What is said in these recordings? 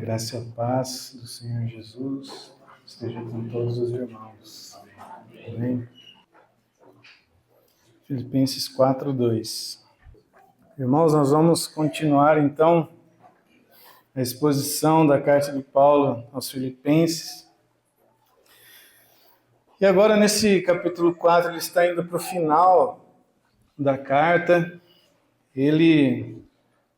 graça e a paz do Senhor Jesus esteja com todos os irmãos. Amém? Filipenses 4:2. Irmãos, nós vamos continuar então a exposição da carta de Paulo aos Filipenses. E agora nesse capítulo 4 ele está indo para o final da carta. Ele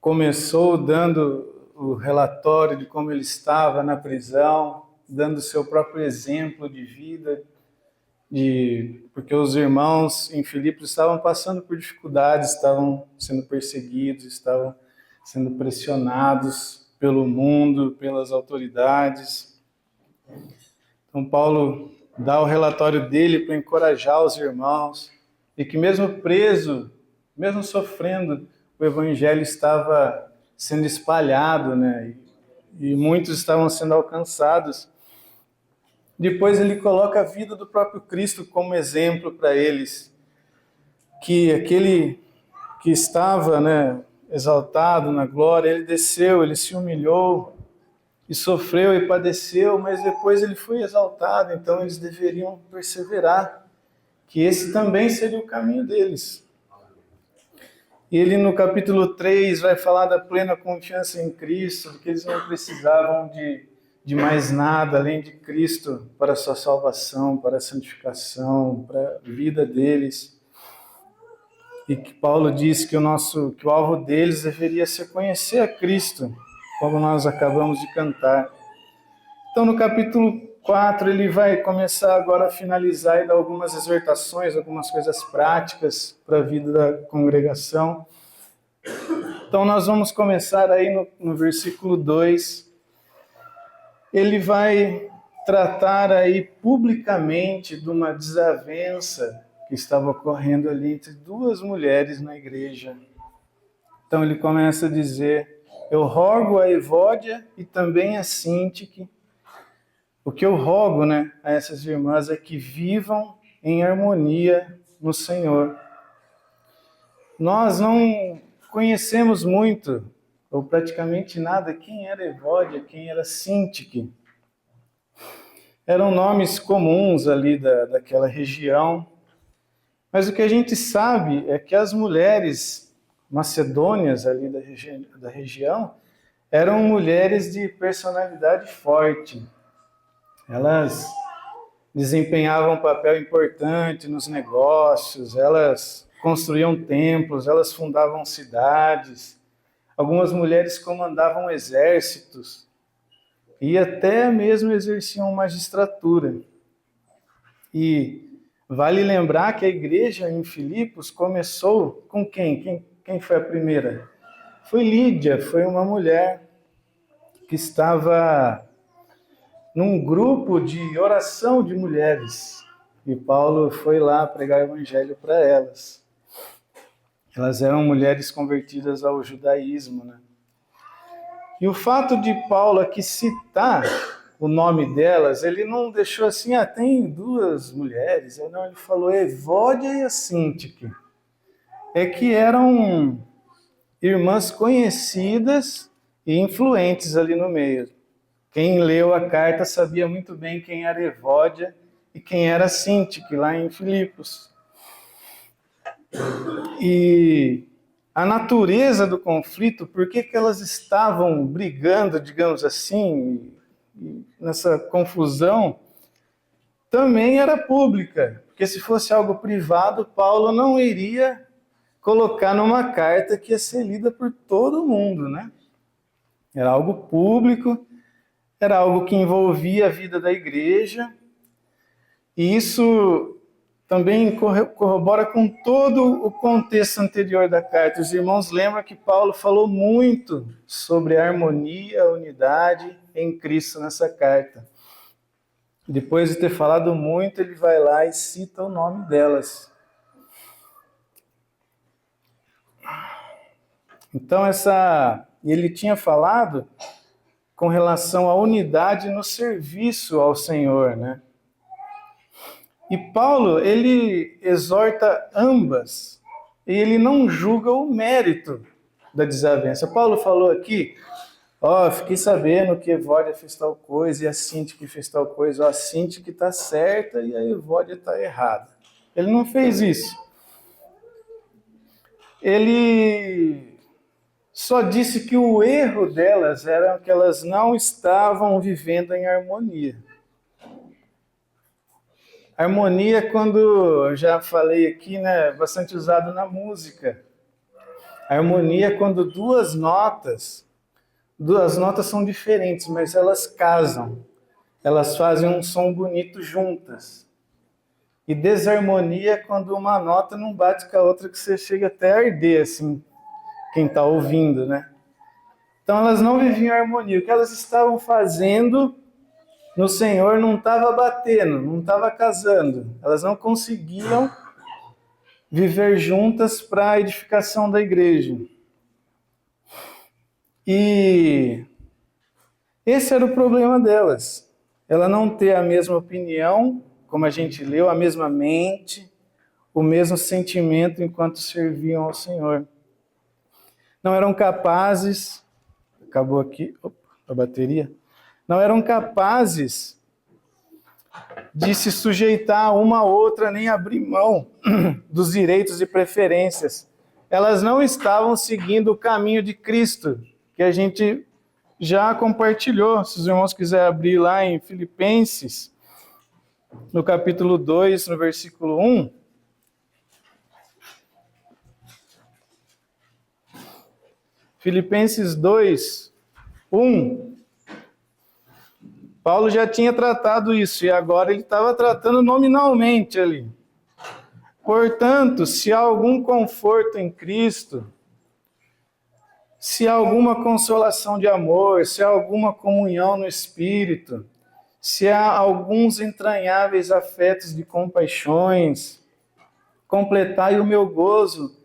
começou dando o relatório de como ele estava na prisão, dando o seu próprio exemplo de vida, porque os irmãos em Filipos estavam passando por dificuldades, estavam sendo perseguidos, estavam sendo pressionados pelo mundo, pelas autoridades. Então Paulo dá o relatório dele para encorajar os irmãos, e que mesmo preso, mesmo sofrendo, o evangelho estava sendo espalhado, né? E muitos estavam sendo alcançados. Depois ele coloca a vida do próprio Cristo como exemplo para eles, que aquele que estava, né, exaltado na glória, ele desceu, ele se humilhou e sofreu e padeceu, mas depois ele foi exaltado, então eles deveriam perseverar, que esse também seria o caminho deles. E ele no capítulo 3 vai falar da plena confiança em Cristo, de que eles não precisavam de mais nada além de Cristo para a sua salvação, para a santificação, para a vida deles. E que Paulo diz que o alvo deles deveria ser conhecer a Cristo, como nós acabamos de cantar. Então no capítulo 4 ele vai começar agora a finalizar e dar algumas exortações, algumas coisas práticas para a vida da congregação. Então nós vamos começar aí no versículo 2. Ele vai tratar aí publicamente de uma desavença que estava ocorrendo ali entre duas mulheres na igreja. Então ele começa a dizer: eu rogo a Evódia e também a Sintique. O que eu rogo, né, a essas irmãs é que vivam em harmonia no Senhor. Nós não conhecemos muito, ou praticamente nada, quem era Evódia, quem era Sintique. Eram nomes comuns ali daquela região, mas o que a gente sabe é que as mulheres macedônias ali da região eram mulheres de personalidade forte. Elas desempenhavam um papel importante nos negócios, elas construíam templos, elas fundavam cidades. Algumas mulheres comandavam exércitos e até mesmo exerciam magistratura. E vale lembrar que a igreja em Filipos começou com quem? Quem foi a primeira? Foi Lídia, foi uma mulher que estava num grupo de oração de mulheres. E Paulo foi lá pregar o evangelho para elas. Elas eram mulheres convertidas ao judaísmo, né? E o fato de Paulo aqui citar o nome delas, ele não deixou assim, tem duas mulheres. Não, ele falou Evódia e a Sintique. É que eram irmãs conhecidas e influentes ali no meio. Quem leu a carta sabia muito bem quem era Evódia e quem era Sintique, lá em Filipos. E a natureza do conflito, por que elas estavam brigando, digamos assim, nessa confusão, também era pública. Porque se fosse algo privado, Paulo não iria colocar numa carta que ia ser lida por todo mundo, né? Era algo público, era algo que envolvia a vida da igreja, e isso também corrobora com todo o contexto anterior da carta. Os irmãos lembram que Paulo falou muito sobre a harmonia, a unidade em Cristo nessa carta. Depois de ter falado muito, ele vai lá e cita o nome delas. Então, ele tinha falado com relação à unidade no serviço ao Senhor, né? E Paulo, ele exorta ambas, e ele não julga o mérito da desavença. Paulo falou aqui, Ó, fiquei sabendo que Evódia fez tal coisa e a Cíntia que fez tal coisa. Ó, a Cíntia que está certa e a Evódia está errada. Ele não fez isso. Ele só disse que o erro delas era que elas não estavam vivendo em harmonia. Harmonia, quando eu já falei aqui, né, bastante usado na música. Harmonia é quando duas notas são diferentes, mas elas casam. Elas fazem um som bonito juntas. E desarmonia é quando uma nota não bate com a outra, que você chega até a arder, assim, quem está ouvindo, né? Então elas não viviam em harmonia. O que elas estavam fazendo no Senhor não estava batendo, não estava casando. Elas não conseguiam viver juntas para a edificação da igreja. E esse era o problema delas. Ela não ter a mesma opinião, como a gente leu, a mesma mente, o mesmo sentimento enquanto serviam ao Senhor. Não eram capazes, acabou aqui, a bateria, não eram capazes de se sujeitar a uma a outra, nem abrir mão dos direitos e preferências. Elas não estavam seguindo o caminho de Cristo, que a gente já compartilhou. Se os irmãos quiserem abrir lá em Filipenses, no capítulo 2, no versículo 1. Filipenses 2, 1. Paulo já tinha tratado isso e agora ele estava tratando nominalmente ali. Portanto, se há algum conforto em Cristo, se há alguma consolação de amor, se há alguma comunhão no Espírito, se há alguns entranháveis afetos de compaixões, completai o meu gozo,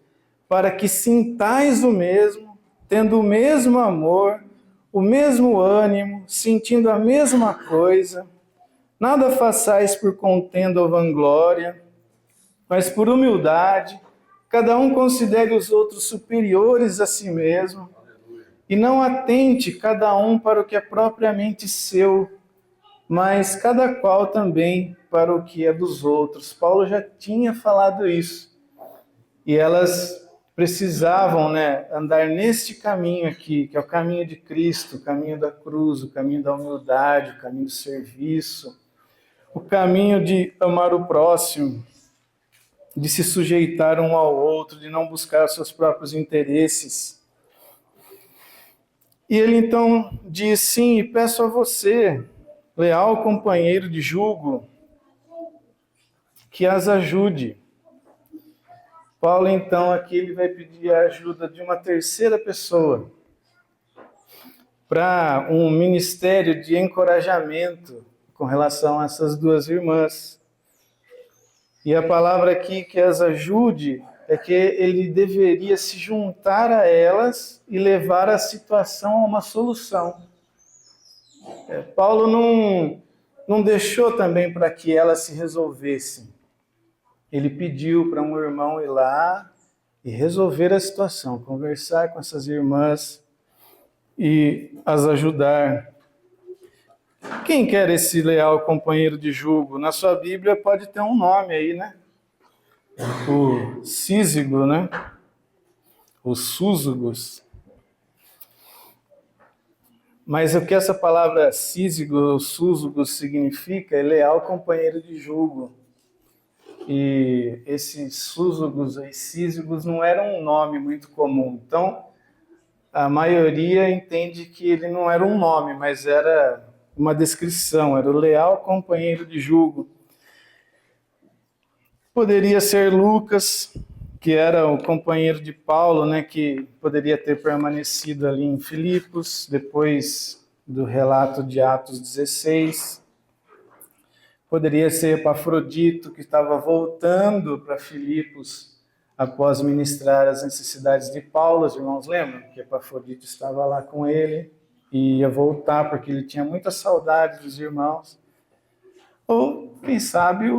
para que sintais o mesmo, tendo o mesmo amor, o mesmo ânimo, sentindo a mesma coisa. Nada façais por contenda ou vanglória, mas por humildade, cada um considere os outros superiores a si mesmo, e não atente cada um para o que é propriamente seu, mas cada qual também para o que é dos outros. Paulo já tinha falado isso. E elas precisavam, né, andar neste caminho aqui, que é o caminho de Cristo, o caminho da cruz, o caminho da humildade, o caminho do serviço, o caminho de amar o próximo, de se sujeitar um ao outro, de não buscar os seus próprios interesses. E ele então diz, sim, e peço a você, leal companheiro de jugo, que as ajude. Paulo, então, aqui ele vai pedir a ajuda de uma terceira pessoa para um ministério de encorajamento com relação a essas duas irmãs. E a palavra aqui que as ajude é que ele deveria se juntar a elas e levar a situação a uma solução. Paulo não deixou também para que elas se resolvessem. Ele pediu para um irmão ir lá e resolver a situação, conversar com essas irmãs e as ajudar. Quem quer esse leal companheiro de jugo? Na sua Bíblia pode ter um nome aí, né? O Císigo, né? Os Súzugos. Mas o que essa palavra Císigo ou Súzugos significa é leal companheiro de jugo. E esses súzugos e císigos não eram um nome muito comum. Então, a maioria entende que ele não era um nome, mas era uma descrição, era o leal companheiro de jugo. Poderia ser Lucas, que era o companheiro de Paulo, né, que poderia ter permanecido ali em Filipos, depois do relato de Atos 16. Poderia ser Epafrodito, que estava voltando para Filipos após ministrar as necessidades de Paulo. Os irmãos lembram que Epafrodito estava lá com ele e ia voltar porque ele tinha muita saudade dos irmãos. Ou, quem sabe,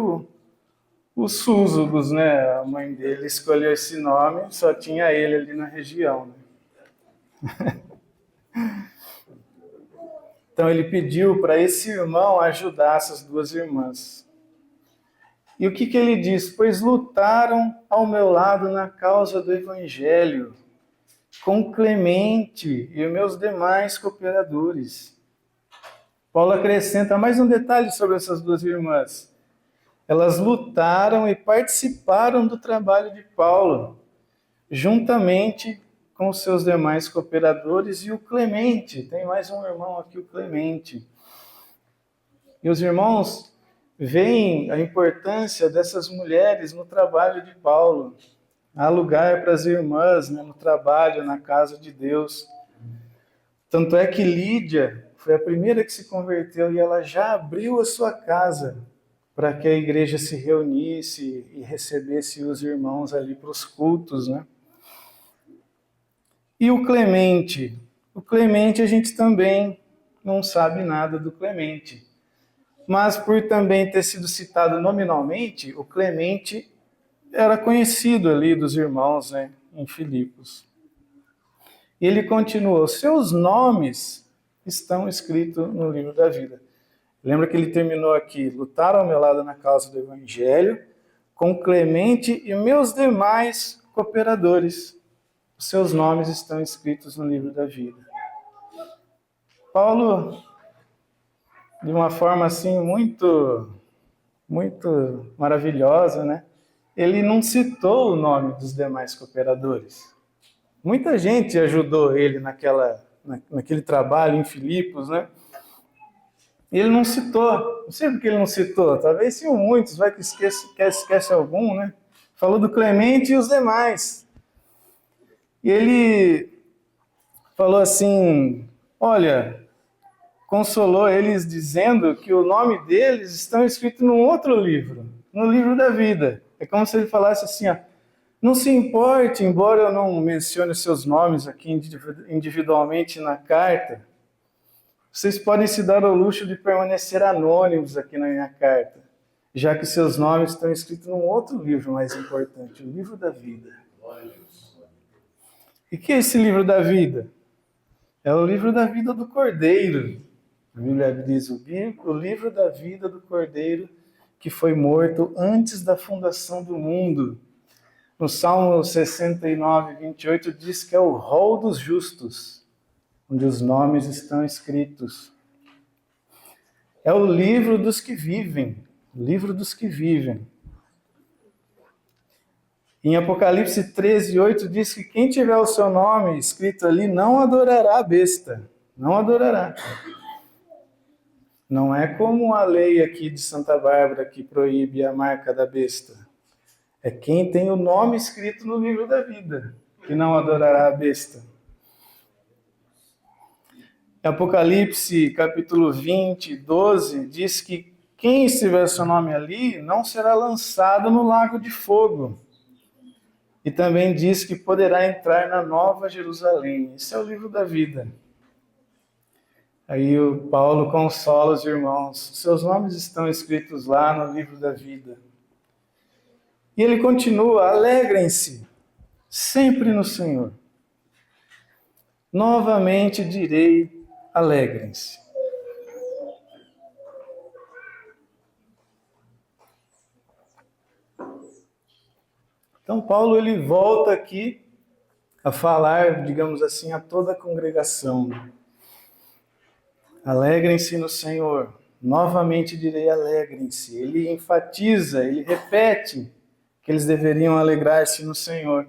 os Súzugos, né? A mãe dele escolheu esse nome, só tinha ele ali na região. Né? Então ele pediu para esse irmão ajudar essas duas irmãs. E o que ele diz? Pois lutaram ao meu lado na causa do Evangelho, com Clemente e os meus demais cooperadores. Paulo acrescenta mais um detalhe sobre essas duas irmãs. Elas lutaram e participaram do trabalho de Paulo, juntamente com os seus demais cooperadores e o Clemente. Tem mais um irmão aqui, o Clemente. E os irmãos veem a importância dessas mulheres no trabalho de Paulo. Há lugar para as irmãs, né, no trabalho, na casa de Deus. Tanto é que Lídia foi a primeira que se converteu e ela já abriu a sua casa para que a igreja se reunisse e recebesse os irmãos ali para os cultos, né? E o Clemente? O Clemente a gente também não sabe nada do Clemente. Mas por também ter sido citado nominalmente, o Clemente era conhecido ali dos irmãos, né, em Filipos. E ele continuou, seus nomes estão escritos no livro da vida. Lembra que ele terminou aqui, lutaram ao meu lado na causa do Evangelho, com Clemente e meus demais cooperadores. Os seus nomes estão escritos no livro da vida. Paulo, de uma forma assim muito maravilhosa, né? Ele não citou o nome dos demais cooperadores. Muita gente ajudou ele naquele trabalho em Filipos, né? Ele não citou. Não sei por que ele não citou. Talvez tinham muitos, vai que esquece algum, né? Falou do Clemente e os demais. E ele falou assim, olha, consolou eles dizendo que o nome deles estão escritos num outro livro, no livro da vida. É como se ele falasse assim, ó, não se importe, embora eu não mencione seus nomes aqui individualmente na carta, vocês podem se dar ao luxo de permanecer anônimos aqui na minha carta, já que seus nomes estão escritos num outro livro mais importante, o livro da vida. E o que é esse livro da vida? É o livro da vida do Cordeiro. A Bíblia diz o livro da vida do Cordeiro que foi morto antes da fundação do mundo. No Salmo 69, 28, diz que é o rol dos justos, onde os nomes estão escritos. É o livro dos que vivem, o livro dos que vivem. Em Apocalipse 13, 8, diz que quem tiver o seu nome escrito ali não adorará a besta, não adorará. Não é como a lei aqui de Santa Bárbara que proíbe a marca da besta. É quem tem o nome escrito no livro da vida, que não adorará a besta. Apocalipse, capítulo 20, 12, diz que quem estiver seu nome ali não será lançado no lago de fogo. E também diz que poderá entrar na Nova Jerusalém. Esse é o livro da vida. Aí o Paulo consola os irmãos. Seus nomes estão escritos lá no livro da vida. E ele continua, alegrem-se sempre no Senhor. Novamente direi, alegrem-se. Então Paulo ele volta aqui a falar, digamos assim, a toda a congregação. Alegrem-se no Senhor. Novamente direi, alegrem-se. Ele enfatiza, ele repete que eles deveriam alegrar-se no Senhor.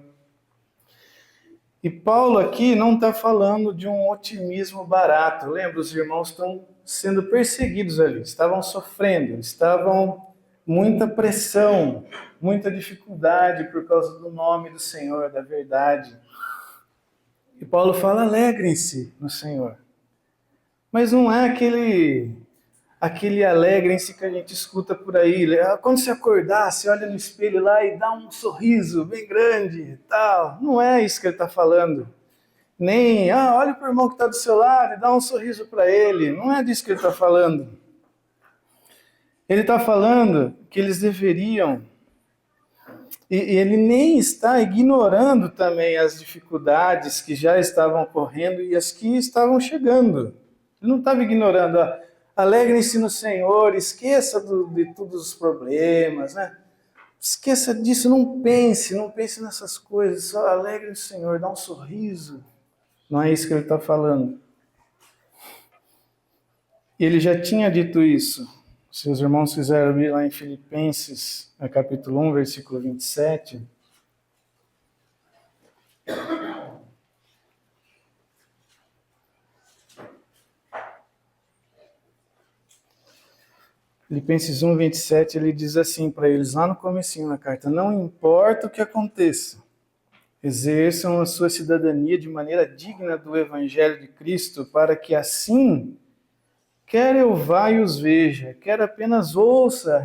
E Paulo aqui não está falando de um otimismo barato. Lembra, os irmãos estão sendo perseguidos ali, estavam sofrendo, estavam muita pressão, muita dificuldade por causa do nome do Senhor, da verdade. E Paulo fala, alegrem-se no Senhor. Mas não é aquele alegrem-se que a gente escuta por aí. Quando você acordar, você olha no espelho lá e dá um sorriso bem grande e tal. Não é isso que ele está falando. Nem, olha para o irmão que está do seu lado e dá um sorriso para ele. Não é disso que ele está falando. Ele está falando que eles deveriam, e ele nem está ignorando também as dificuldades que já estavam ocorrendo e as que estavam chegando. Ele não estava ignorando, ó, alegrem-se no Senhor, esqueça de todos os problemas, né? Esqueça disso, não pense nessas coisas, só alegre no Senhor, dá um sorriso. Não é isso que ele está falando. Ele já tinha dito isso. Se os irmãos quiserem abrir lá em Filipenses, capítulo 1, versículo 27. Filipenses 1, 27, ele diz assim para eles, lá no comecinho da carta, não importa o que aconteça, exerçam a sua cidadania de maneira digna do Evangelho de Cristo, para que assim, quer eu vá e os veja, quer apenas ouça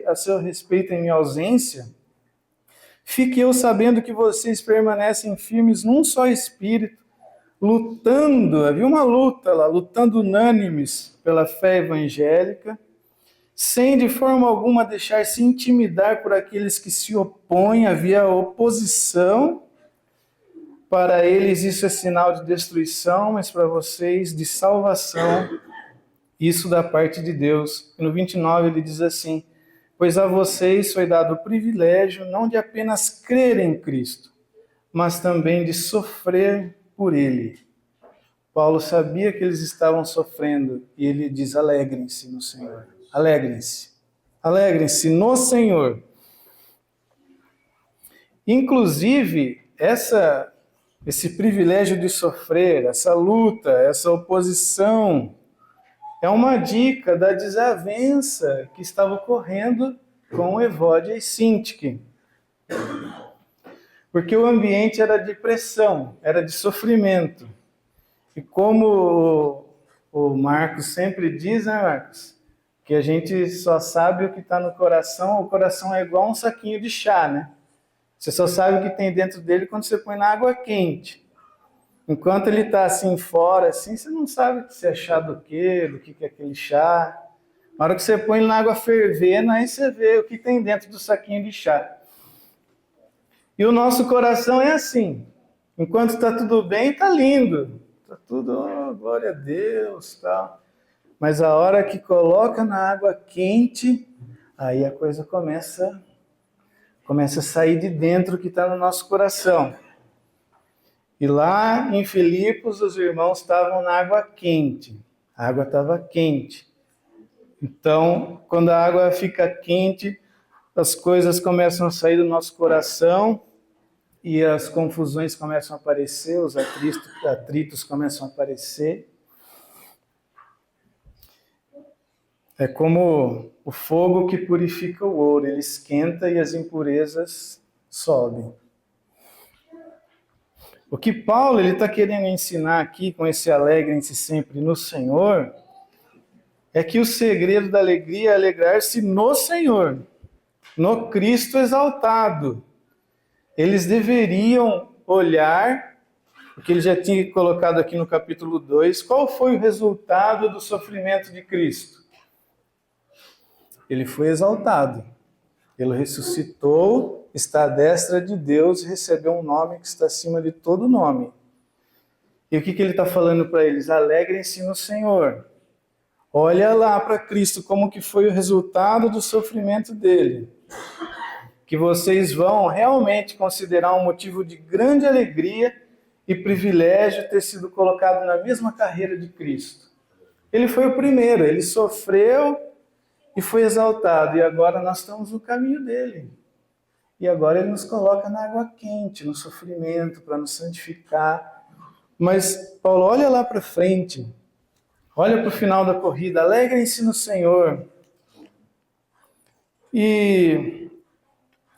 a seu respeito em minha ausência, fique eu sabendo que vocês permanecem firmes num só espírito, lutando, havia uma luta lá, lutando unânimes pela fé evangélica, sem de forma alguma deixar-se intimidar por aqueles que se opõem, havia oposição. Para eles isso é sinal de destruição, mas para vocês de salvação, isso da parte de Deus. E no 29 ele diz assim, pois a vocês foi dado o privilégio não de apenas crer em Cristo, mas também de sofrer por Ele. Paulo sabia que eles estavam sofrendo e ele diz, alegrem-se no Senhor. Alegrem-se. Alegrem-se no Senhor. Inclusive, esse privilégio de sofrer, essa luta, essa oposição, é uma dica da desavença que estava ocorrendo com Evódia e Sintique. Porque o ambiente era de pressão, era de sofrimento. E como o Marcos sempre diz, né, Marcos? Que a gente só sabe o que está no coração, o coração é igual um saquinho de chá, né? Você só sabe o que tem dentro dele quando você põe na água quente. Enquanto ele está assim fora, assim, você não sabe se é chá do que é aquele chá. Na hora que você põe ele na água fervendo, aí você vê o que tem dentro do saquinho de chá. E o nosso coração é assim. Enquanto está tudo bem, está lindo. Está tudo, oh, glória a Deus, tal. Mas a hora que coloca na água quente, aí a coisa começa a sair de dentro que está no nosso coração. E lá em Filipos, os irmãos estavam na água quente. A água estava quente. Então, quando a água fica quente, as coisas começam a sair do nosso coração e as confusões começam a aparecer, os atritos começam a aparecer. É como o fogo que purifica o ouro, ele esquenta e as impurezas sobem. O que Paulo está querendo ensinar aqui com esse alegrem-se sempre no Senhor é que o segredo da alegria é alegrar-se no Senhor, no Cristo exaltado. Eles deveriam olhar, porque ele já tinha colocado aqui no capítulo 2, qual foi o resultado do sofrimento de Cristo? Ele foi exaltado. Ele ressuscitou, está à destra de Deus e recebeu um nome que está acima de todo nome. E o que ele está falando para eles? Alegrem-se no Senhor. Olha lá para Cristo como que foi o resultado do sofrimento dele. Que vocês vão realmente considerar um motivo de grande alegria e privilégio ter sido colocado na mesma carreira de Cristo. Ele foi o primeiro, ele sofreu e foi exaltado, e agora nós estamos no caminho dele. E agora ele nos coloca na água quente, no sofrimento, para nos santificar. Mas Paulo, olha lá para frente, olha para o final da corrida, alegrem-se no Senhor. E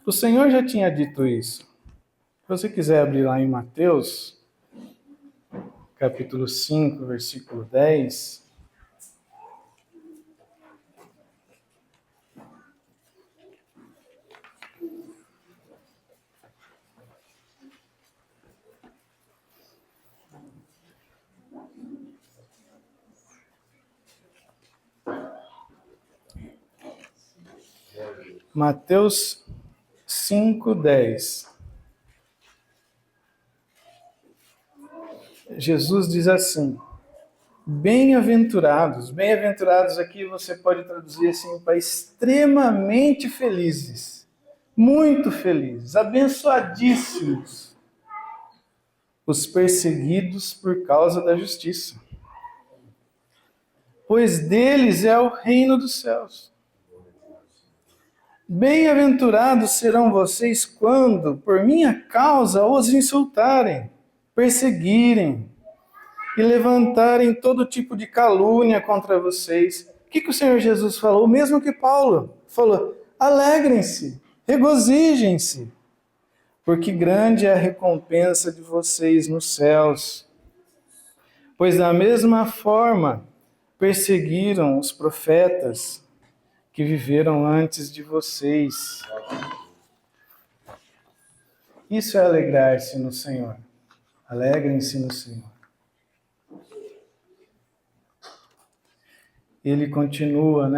o Senhor já tinha dito isso. Se você quiser abrir lá em Mateus, capítulo 5, versículo 10... Mateus 5:10. Jesus diz assim: Bem-aventurados. Bem-aventurados aqui você pode traduzir assim para extremamente felizes, muito felizes, abençoadíssimos, os perseguidos por causa da justiça, pois deles é o reino dos céus. Bem-aventurados serão vocês quando, por minha causa, os insultarem, perseguirem e levantarem todo tipo de calúnia contra vocês. O que o Senhor Jesus falou? O mesmo que Paulo falou: alegrem-se, regozijem-se, porque grande é a recompensa de vocês nos céus. Pois da mesma forma perseguiram os profetas que viveram antes de vocês. Isso é alegrar-se no Senhor. Alegrem-se no Senhor. Ele continua,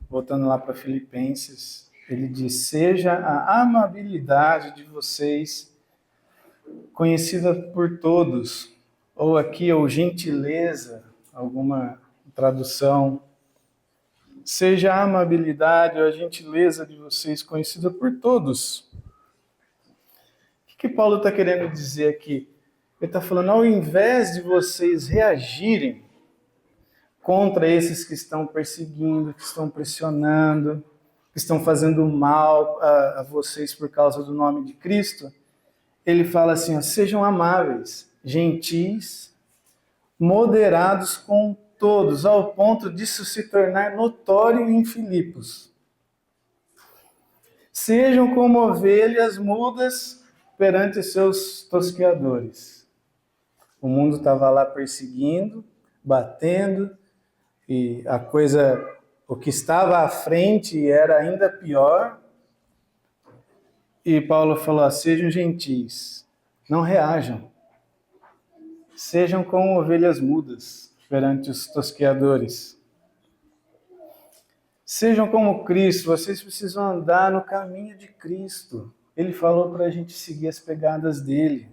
voltando lá para Filipenses, ele diz: seja a amabilidade de vocês conhecida por todos, ou aqui, ou gentileza, alguma tradução, seja a amabilidade ou a gentileza de vocês conhecida por todos. O que Paulo está querendo dizer aqui? Ele está falando, ao invés de vocês reagirem contra esses que estão perseguindo, que estão pressionando, que estão fazendo mal a vocês por causa do nome de Cristo, ele fala assim, ó, sejam amáveis, gentis, moderados com todos, ao ponto disso se tornar notório em Filipos. Sejam como ovelhas mudas perante seus tosqueadores. O mundo estava lá perseguindo, batendo, e o que estava à frente era ainda pior. E Paulo falou, sejam gentis, não reajam. Sejam como ovelhas mudas perante os tosqueadores. Sejam como Cristo, vocês precisam andar no caminho de Cristo. Ele falou para a gente seguir as pegadas dele.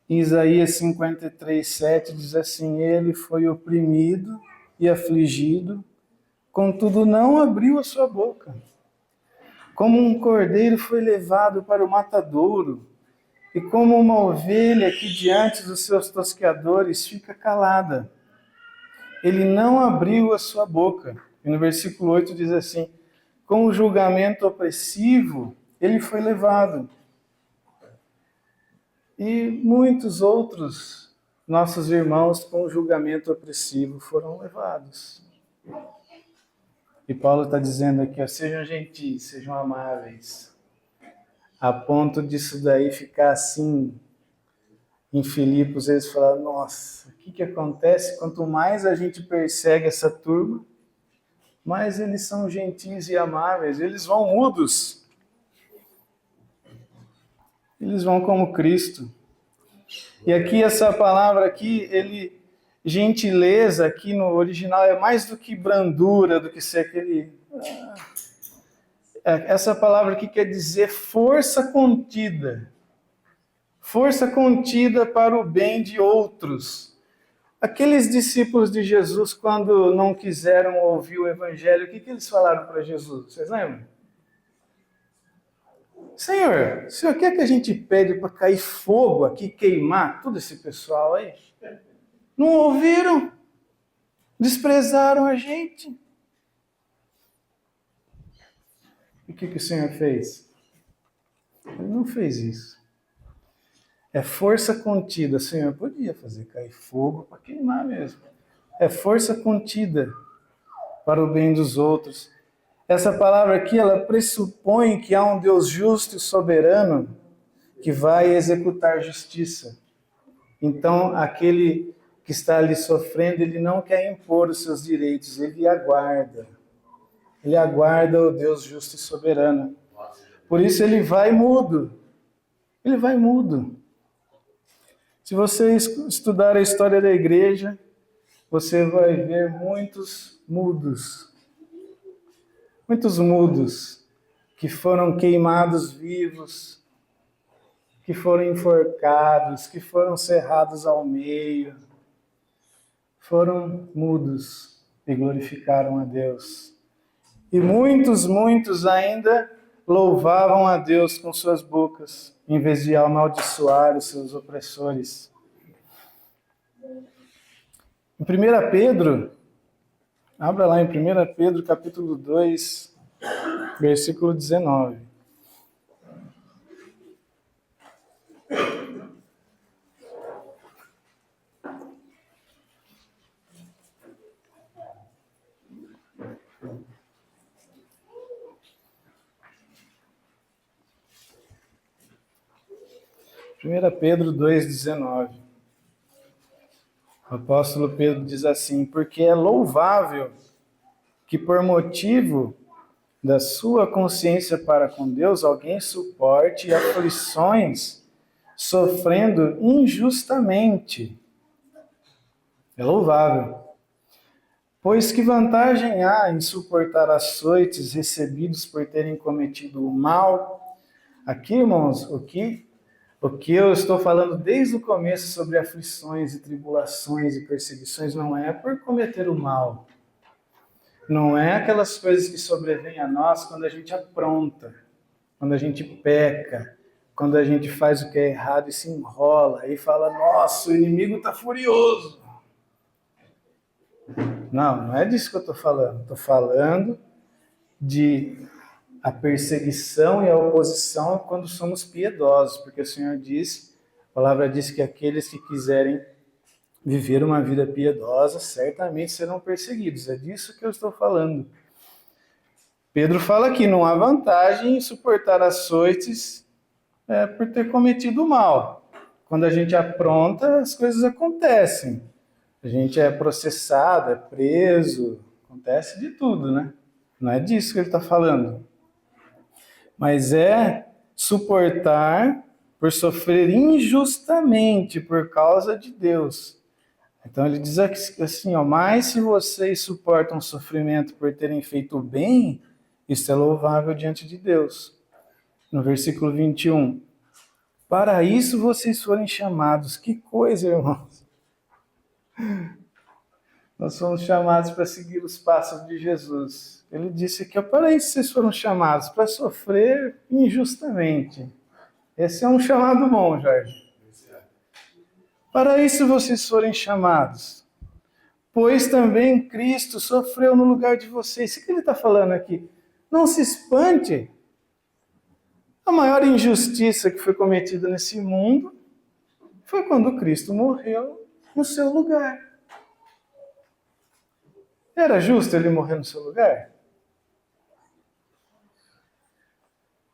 Em Isaías 53:7 diz assim, ele foi oprimido e afligido, contudo não abriu a sua boca. Como um cordeiro foi levado para o matadouro, e como uma ovelha que diante dos seus tosqueadores fica calada. Ele não abriu a sua boca. E no versículo 8 diz assim, com o julgamento opressivo, ele foi levado. E muitos outros nossos irmãos com o julgamento opressivo foram levados. E Paulo está dizendo aqui, ó, sejam gentis, sejam amáveis, a ponto disso daí ficar assim, em Filipos, eles falaram, nossa, o que acontece? Quanto mais a gente persegue essa turma, mais eles são gentis e amáveis, eles vão mudos. Eles vão como Cristo. E aqui essa palavra aqui, gentileza aqui no original é mais do que brandura, do que ser aquele... Essa palavra aqui quer dizer força contida. Força contida para o bem de outros. Aqueles discípulos de Jesus, quando não quiseram ouvir o Evangelho, o que eles falaram para Jesus? Vocês lembram? Senhor, o Senhor quer que a gente pede para cair fogo aqui, queimar todo esse pessoal aí? Não ouviram? Desprezaram a gente. E o que o Senhor fez? Ele não fez isso. É força contida. O Senhor podia fazer cair fogo para queimar mesmo. É força contida para o bem dos outros. Essa palavra aqui, ela pressupõe que há um Deus justo e soberano que vai executar justiça. Então, aquele que está ali sofrendo, ele não quer impor os seus direitos, ele aguarda. Ele aguarda o Deus justo e soberano. Por isso ele vai mudo. Ele vai mudo. Se você estudar a história da igreja, você vai ver muitos mudos que foram queimados vivos, que foram enforcados, que foram cerrados ao meio, foram mudos e glorificaram a Deus. E muitos, muitos ainda louvavam a Deus com suas bocas, em vez de amaldiçoar os seus opressores. Em 1 Pedro, abra lá em 1 Pedro capítulo 2, versículo 19. Primeira Pedro 2,19. O apóstolo Pedro diz assim: porque é louvável que por motivo da sua consciência para com Deus, alguém suporte aflições sofrendo injustamente. É louvável. Pois que vantagem há em suportar açoites recebidos por terem cometido o mal? Aqui, irmãos, o que eu estou falando desde o começo sobre aflições e tribulações e perseguições não é por cometer o mal. Não é aquelas coisas que sobrevêm a nós quando a gente apronta, quando a gente peca, quando a gente faz o que é errado e se enrola e fala, nossa, o inimigo está furioso. Não é disso que eu estou falando. Estou falando de a perseguição e a oposição quando somos piedosos, porque o Senhor diz, a palavra diz que aqueles que quiserem viver uma vida piedosa certamente serão perseguidos. É disso que eu estou falando. Pedro fala que não há vantagem em suportar açoites por ter cometido mal. Quando a gente apronta, as coisas acontecem. A gente é processado, é preso, acontece de tudo, né? Não é disso que ele está falando. Mas é suportar por sofrer injustamente por causa de Deus. Então ele diz assim, ó, mas se vocês suportam sofrimento por terem feito o bem, isso é louvável diante de Deus. No versículo 21, para isso vocês foram chamados. Que coisa, irmãos. Nós somos chamados para seguir os passos de Jesus. Ele disse que para isso vocês foram chamados, para sofrer injustamente. Esse é um chamado bom, Jorge. Para isso vocês foram chamados. Pois também Cristo sofreu no lugar de vocês. O que ele está falando aqui? Não se espante. A maior injustiça que foi cometida nesse mundo foi quando Cristo morreu no seu lugar. Era justo ele morrer no seu lugar?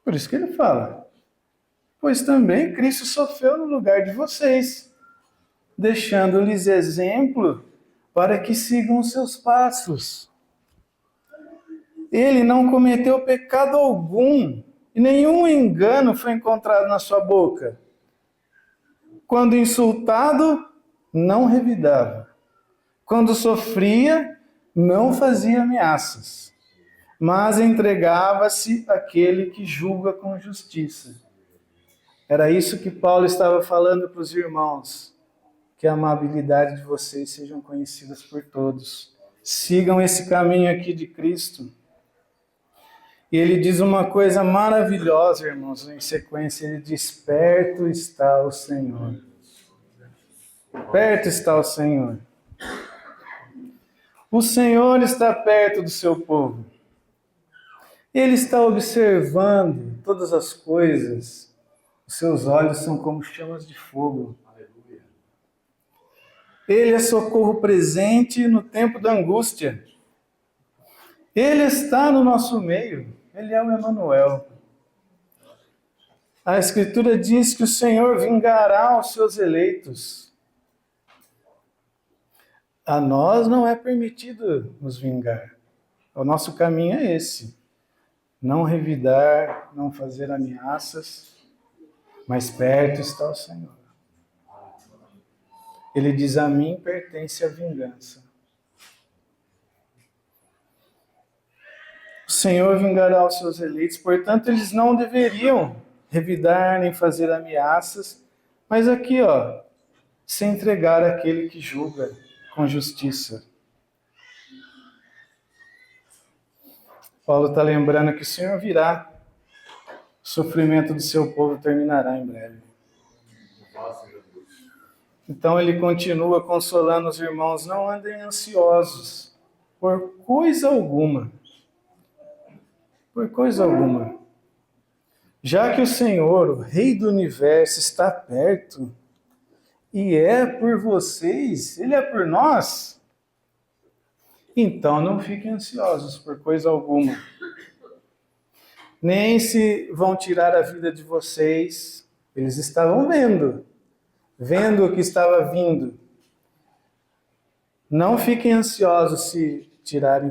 Por isso que ele fala, pois também Cristo sofreu no lugar de vocês, deixando-lhes exemplo para que sigam os seus passos. Ele não cometeu pecado algum, e nenhum engano foi encontrado na sua boca. Quando insultado, não revidava. Quando sofria, não fazia ameaças, mas entregava-se àquele que julga com justiça. Era isso que Paulo estava falando para os irmãos, que a amabilidade de vocês sejam conhecidas por todos. Sigam esse caminho aqui de Cristo. E ele diz uma coisa maravilhosa, irmãos, em sequência, ele diz, perto está o Senhor. Perto está o Senhor. O Senhor está perto do seu povo. Ele está observando todas as coisas. Os seus olhos são como chamas de fogo. Aleluia. Ele é socorro presente no tempo da angústia. Ele está no nosso meio. Ele é o Emanuel. A Escritura diz que o Senhor vingará os seus eleitos. A nós não é permitido nos vingar. O nosso caminho é esse. Não revidar, não fazer ameaças, mas perto está o Senhor. Ele diz, a mim pertence a vingança. O Senhor vingará os seus eleitos, portanto, eles não deveriam revidar nem fazer ameaças, mas aqui, ó, se entregar àquele que julga com justiça. Paulo está lembrando que o Senhor virá, o sofrimento do seu povo terminará em breve. Então ele continua consolando os irmãos, não andem ansiosos por coisa alguma. Por coisa alguma. Já que o Senhor, o Rei do Universo, está perto, e é por vocês, Ele é por nós, então não fiquem ansiosos por coisa alguma. Nem se vão tirar a vida de vocês, eles estavam vendo o que estava vindo. Não fiquem ansiosos se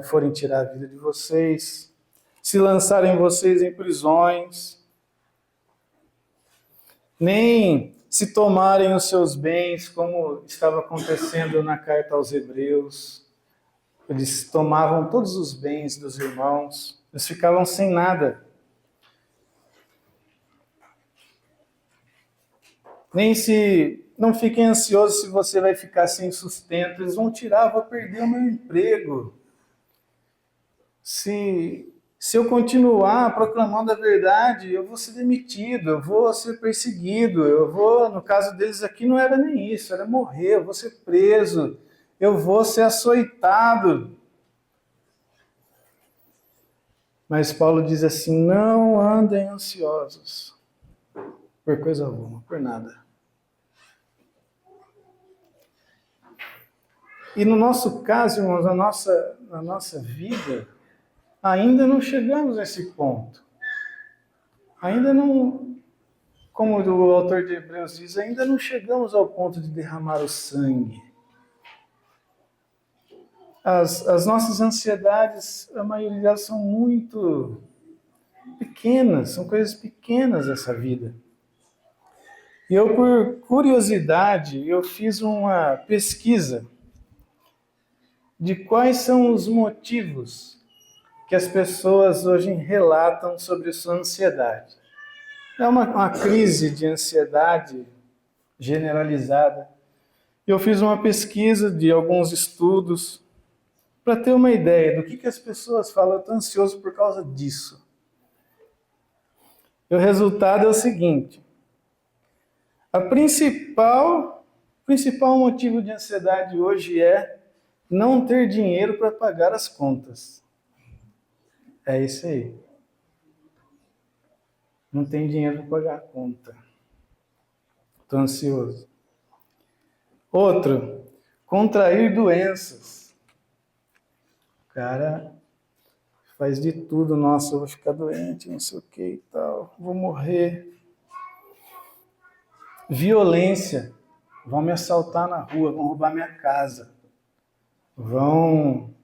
forem tirar a vida de vocês, se lançarem vocês em prisões, nem se tomarem os seus bens, como estava acontecendo na carta aos Hebreus. Eles tomavam todos os bens dos irmãos, eles ficavam sem nada. Não fiquem ansiosos se você vai ficar sem sustento, eles vão tirar, vou perder o meu emprego. Se eu continuar proclamando a verdade, eu vou ser demitido, eu vou ser perseguido, no caso deles aqui não era nem isso, era morrer, eu vou ser preso, eu vou ser açoitado. Mas Paulo diz assim, não andem ansiosos por coisa alguma, por nada. E no nosso caso, irmãos, na nossa vida, ainda não chegamos a esse ponto. Ainda não, como o autor de Hebreus diz, ainda não chegamos ao ponto de derramar o sangue. As nossas ansiedades, a maioria delas são muito pequenas, são coisas pequenas dessa vida. E eu, por curiosidade, eu fiz uma pesquisa de quais são os motivos que as pessoas hoje relatam sobre sua ansiedade. É uma crise de ansiedade generalizada. Eu fiz uma pesquisa de alguns estudos para ter uma ideia do que as pessoas falam, eu estou ansioso por causa disso. E o resultado é o seguinte, o principal motivo de ansiedade hoje é não ter dinheiro para pagar as contas. É isso aí. Não tem dinheiro para pagar a conta. Estou ansioso. Outro, contrair doenças. O cara faz de tudo, nossa, eu vou ficar doente, não sei o que e tal, vou morrer. Violência. Vão me assaltar na rua, vão roubar minha casa. Vão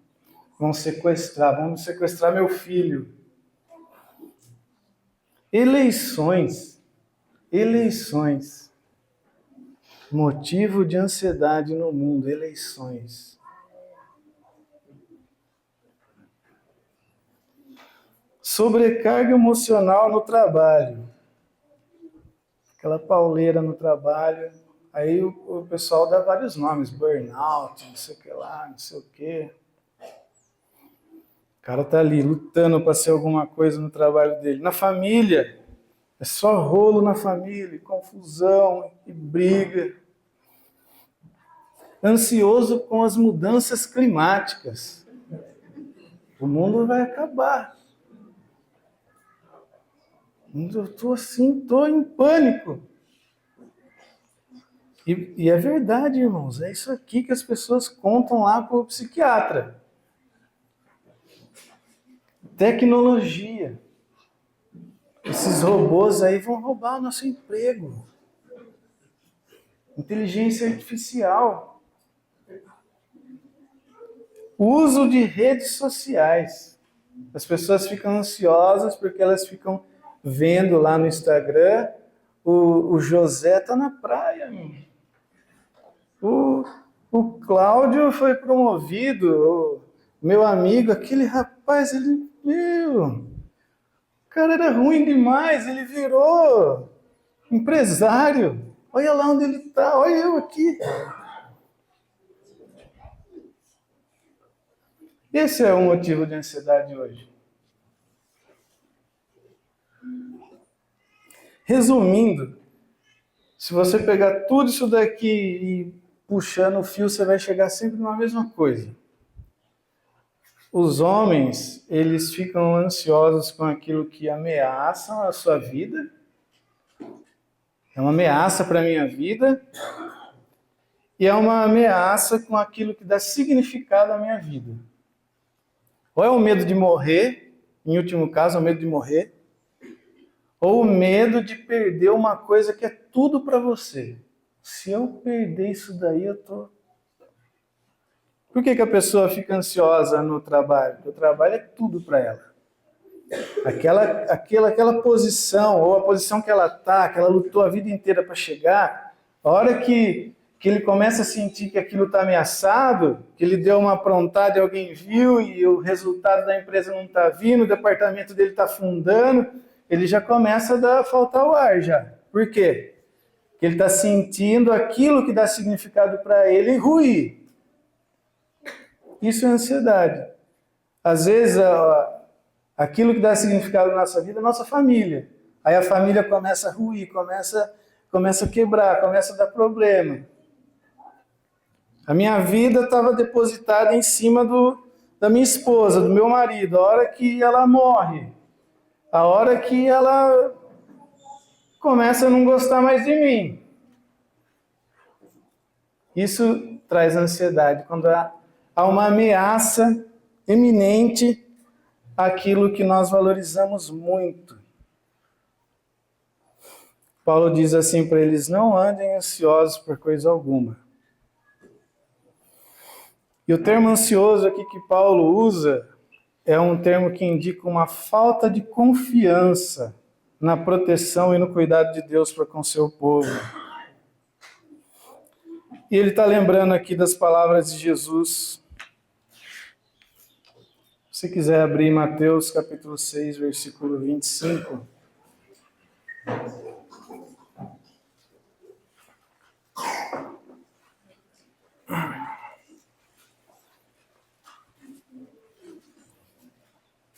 sequestrar meu filho. Eleições. Motivo de ansiedade no mundo, eleições. Sobrecarga emocional no trabalho. Aquela pauleira no trabalho. Aí o pessoal dá vários nomes, burnout, não sei o que lá, não sei o que. O cara tá ali lutando para ser alguma coisa no trabalho dele. Na família, é só rolo na família, confusão e briga. Ansioso com as mudanças climáticas. O mundo vai acabar. Eu estou em pânico. E é verdade, irmãos, é isso aqui que as pessoas contam lá para o psiquiatra. Tecnologia. Esses robôs aí vão roubar o nosso emprego. Inteligência artificial. Uso de redes sociais. As pessoas ficam ansiosas porque elas ficam vendo lá no Instagram o José tá na praia. O Cláudio foi promovido. O meu amigo, aquele rapaz, o cara era ruim demais, ele virou empresário. Olha lá onde ele está, olha eu aqui. Esse é o motivo de ansiedade hoje. Resumindo, se você pegar tudo isso daqui e puxando o fio, você vai chegar sempre numa mesma coisa. Os homens, eles ficam ansiosos com aquilo que ameaçam a sua vida. É uma ameaça para a minha vida. E é uma ameaça com aquilo que dá significado à minha vida. Ou é o medo de morrer, em último caso, é o medo de morrer, ou o medo de perder uma coisa que é tudo para você. Se eu perder isso daí, eu tô... Por que a pessoa fica ansiosa no trabalho? Porque o trabalho é tudo para ela. Aquela posição, ou a posição que ela está, que ela lutou a vida inteira para chegar, a hora que ele começa a sentir que aquilo está ameaçado, que ele deu uma aprontada e alguém viu e o resultado da empresa não está vindo, o departamento dele está afundando, ele já começa a faltar o ar já. Por quê? Porque ele está sentindo aquilo que dá significado para ele ruir. Isso é ansiedade. Às vezes, aquilo que dá significado na nossa vida é a nossa família. Aí a família começa a ruir, começa a quebrar, começa a dar problema. A minha vida estava depositada em cima da minha esposa, do meu marido. A hora que ela morre, a hora que ela começa a não gostar mais de mim. Isso traz ansiedade, quando há uma ameaça iminente àquilo que nós valorizamos muito. Paulo diz assim para eles: não andem ansiosos por coisa alguma. E o termo ansioso aqui que Paulo usa é um termo que indica uma falta de confiança na proteção e no cuidado de Deus para com seu povo. E ele está lembrando aqui das palavras de Jesus. Se quiser abrir Mateus capítulo 6, versículo 25.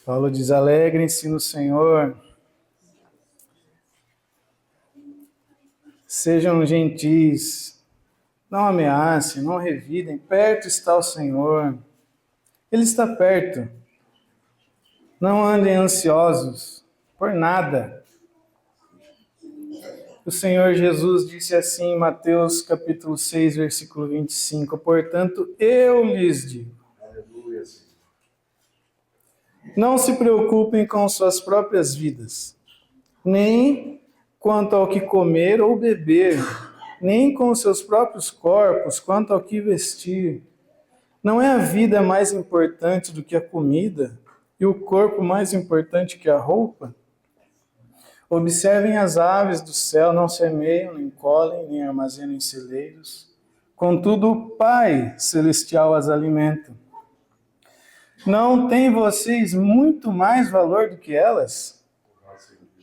Paulo diz: alegrem-se no Senhor, sejam gentis, não ameacem, não revidem, perto está o Senhor, Ele está perto. Não andem ansiosos por nada. O Senhor Jesus disse assim em Mateus capítulo 6, versículo 25, portanto, eu lhes digo, não se preocupem com suas próprias vidas, nem quanto ao que comer ou beber, nem com seus próprios corpos, quanto ao que vestir. Não é a vida mais importante do que a comida, e o corpo mais importante que a roupa? Observem as aves do céu, não semeiam, nem colhem, nem armazenam em celeiros. Contudo, o Pai Celestial as alimenta. Não tem vocês muito mais valor do que elas?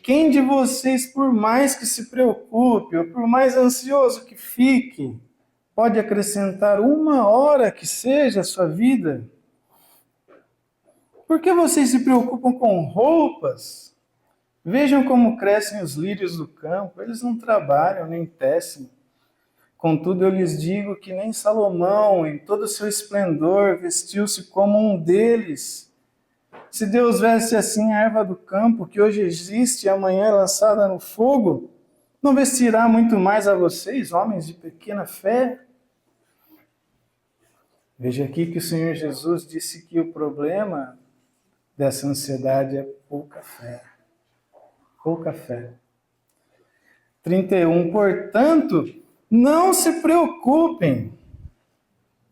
Quem de vocês, por mais que se preocupe, ou por mais ansioso que fique, pode acrescentar uma hora que seja a sua vida? Por que vocês se preocupam com roupas? Vejam como crescem os lírios do campo, eles não trabalham nem tecem. Contudo, eu lhes digo que nem Salomão, em todo o seu esplendor, vestiu-se como um deles. Se Deus veste assim a erva do campo, que hoje existe e amanhã é lançada no fogo, não vestirá muito mais a vocês, homens de pequena fé? Veja aqui que o Senhor Jesus disse que o problema dessa ansiedade é pouca fé. Pouca fé. 31. Portanto, não se preocupem.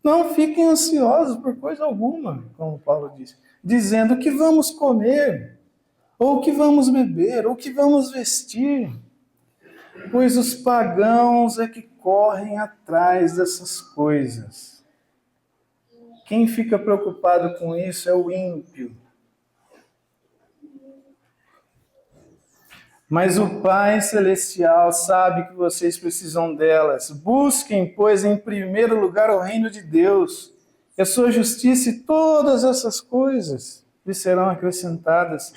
Não fiquem ansiosos por coisa alguma, como Paulo disse, dizendo que vamos comer, ou que vamos beber, ou que vamos vestir. Pois os pagãos é que correm atrás dessas coisas. Quem fica preocupado com isso é o ímpio. Mas o Pai Celestial sabe que vocês precisam delas. Busquem, pois, em primeiro lugar o reino de Deus e a sua justiça, e todas essas coisas lhe serão acrescentadas.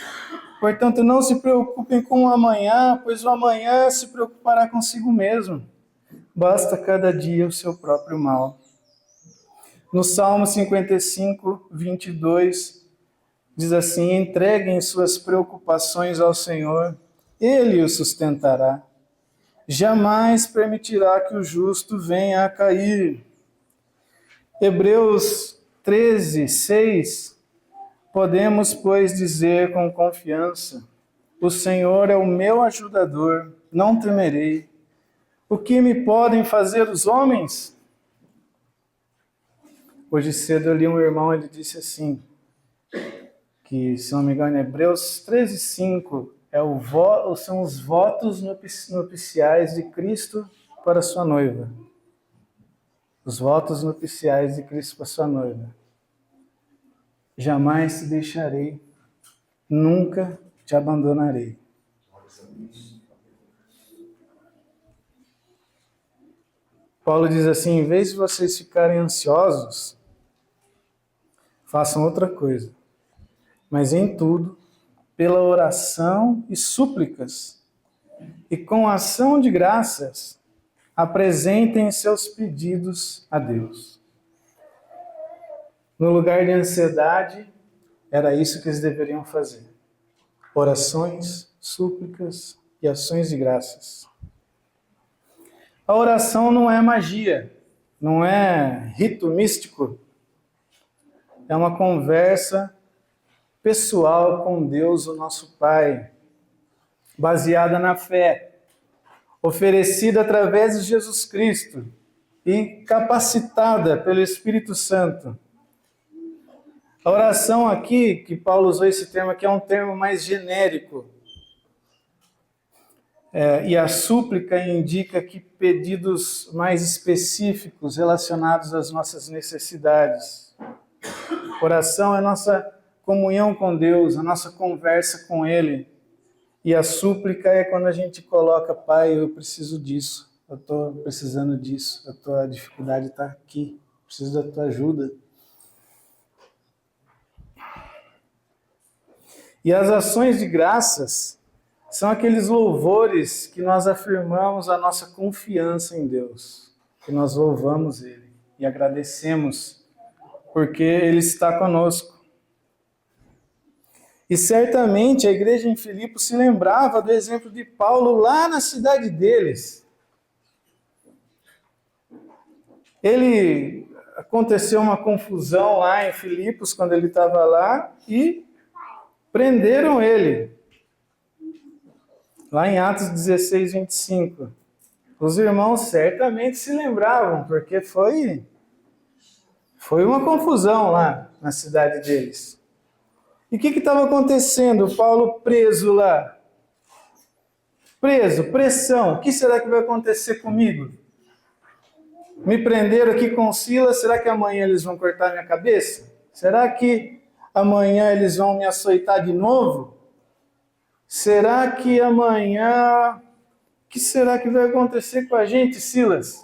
Portanto, não se preocupem com o amanhã, pois o amanhã se preocupará consigo mesmo. Basta cada dia o seu próprio mal. No Salmo 55, 22, diz assim: entreguem suas preocupações ao Senhor, Ele o sustentará. Jamais permitirá que o justo venha a cair. Hebreus 13, 6. Podemos, pois, dizer com confiança: o Senhor é o meu ajudador, não temerei. O que me podem fazer os homens? Hoje cedo eu li um irmão, ele disse assim, que, se não me engano, Hebreus 13, 5, são os votos nupciais de Cristo para sua noiva. Os votos nupciais de Cristo para sua noiva. Jamais te deixarei, nunca te abandonarei. Paulo diz assim, em vez de vocês ficarem ansiosos, façam outra coisa. Mas em tudo, pela oração e súplicas, e com ação de graças, apresentem seus pedidos a Deus. No lugar de ansiedade, era isso que eles deveriam fazer. Orações, súplicas e ações de graças. A oração não é magia, não é rito místico. É uma conversa pessoal com Deus, o nosso Pai, baseada na fé, oferecida através de Jesus Cristo e capacitada pelo Espírito Santo. A oração aqui, que Paulo usou esse termo aqui, é um termo mais genérico. E a súplica indica que pedidos mais específicos relacionados às nossas necessidades. Oração é a nossa comunhão com Deus, a nossa conversa com Ele. E a súplica é quando a gente coloca, Pai, eu preciso disso, eu estou precisando disso, a dificuldade está aqui, preciso da tua ajuda. E as ações de graças são aqueles louvores que nós afirmamos a nossa confiança em Deus, que nós louvamos Ele e agradecemos, porque Ele está conosco. E certamente a igreja em Filipos se lembrava do exemplo de Paulo lá na cidade deles. Aconteceu uma confusão lá em Filipos quando ele estava lá e prenderam ele. Lá em Atos 16, 25. Os irmãos certamente se lembravam, porque foi uma confusão lá na cidade deles. E o que estava acontecendo? Paulo preso lá. Preso, pressão. O que será que vai acontecer comigo? Me prenderam aqui com Silas, será que amanhã eles vão cortar minha cabeça? Será que amanhã eles vão me açoitar de novo? Será que amanhã... O que será que vai acontecer com a gente, Silas?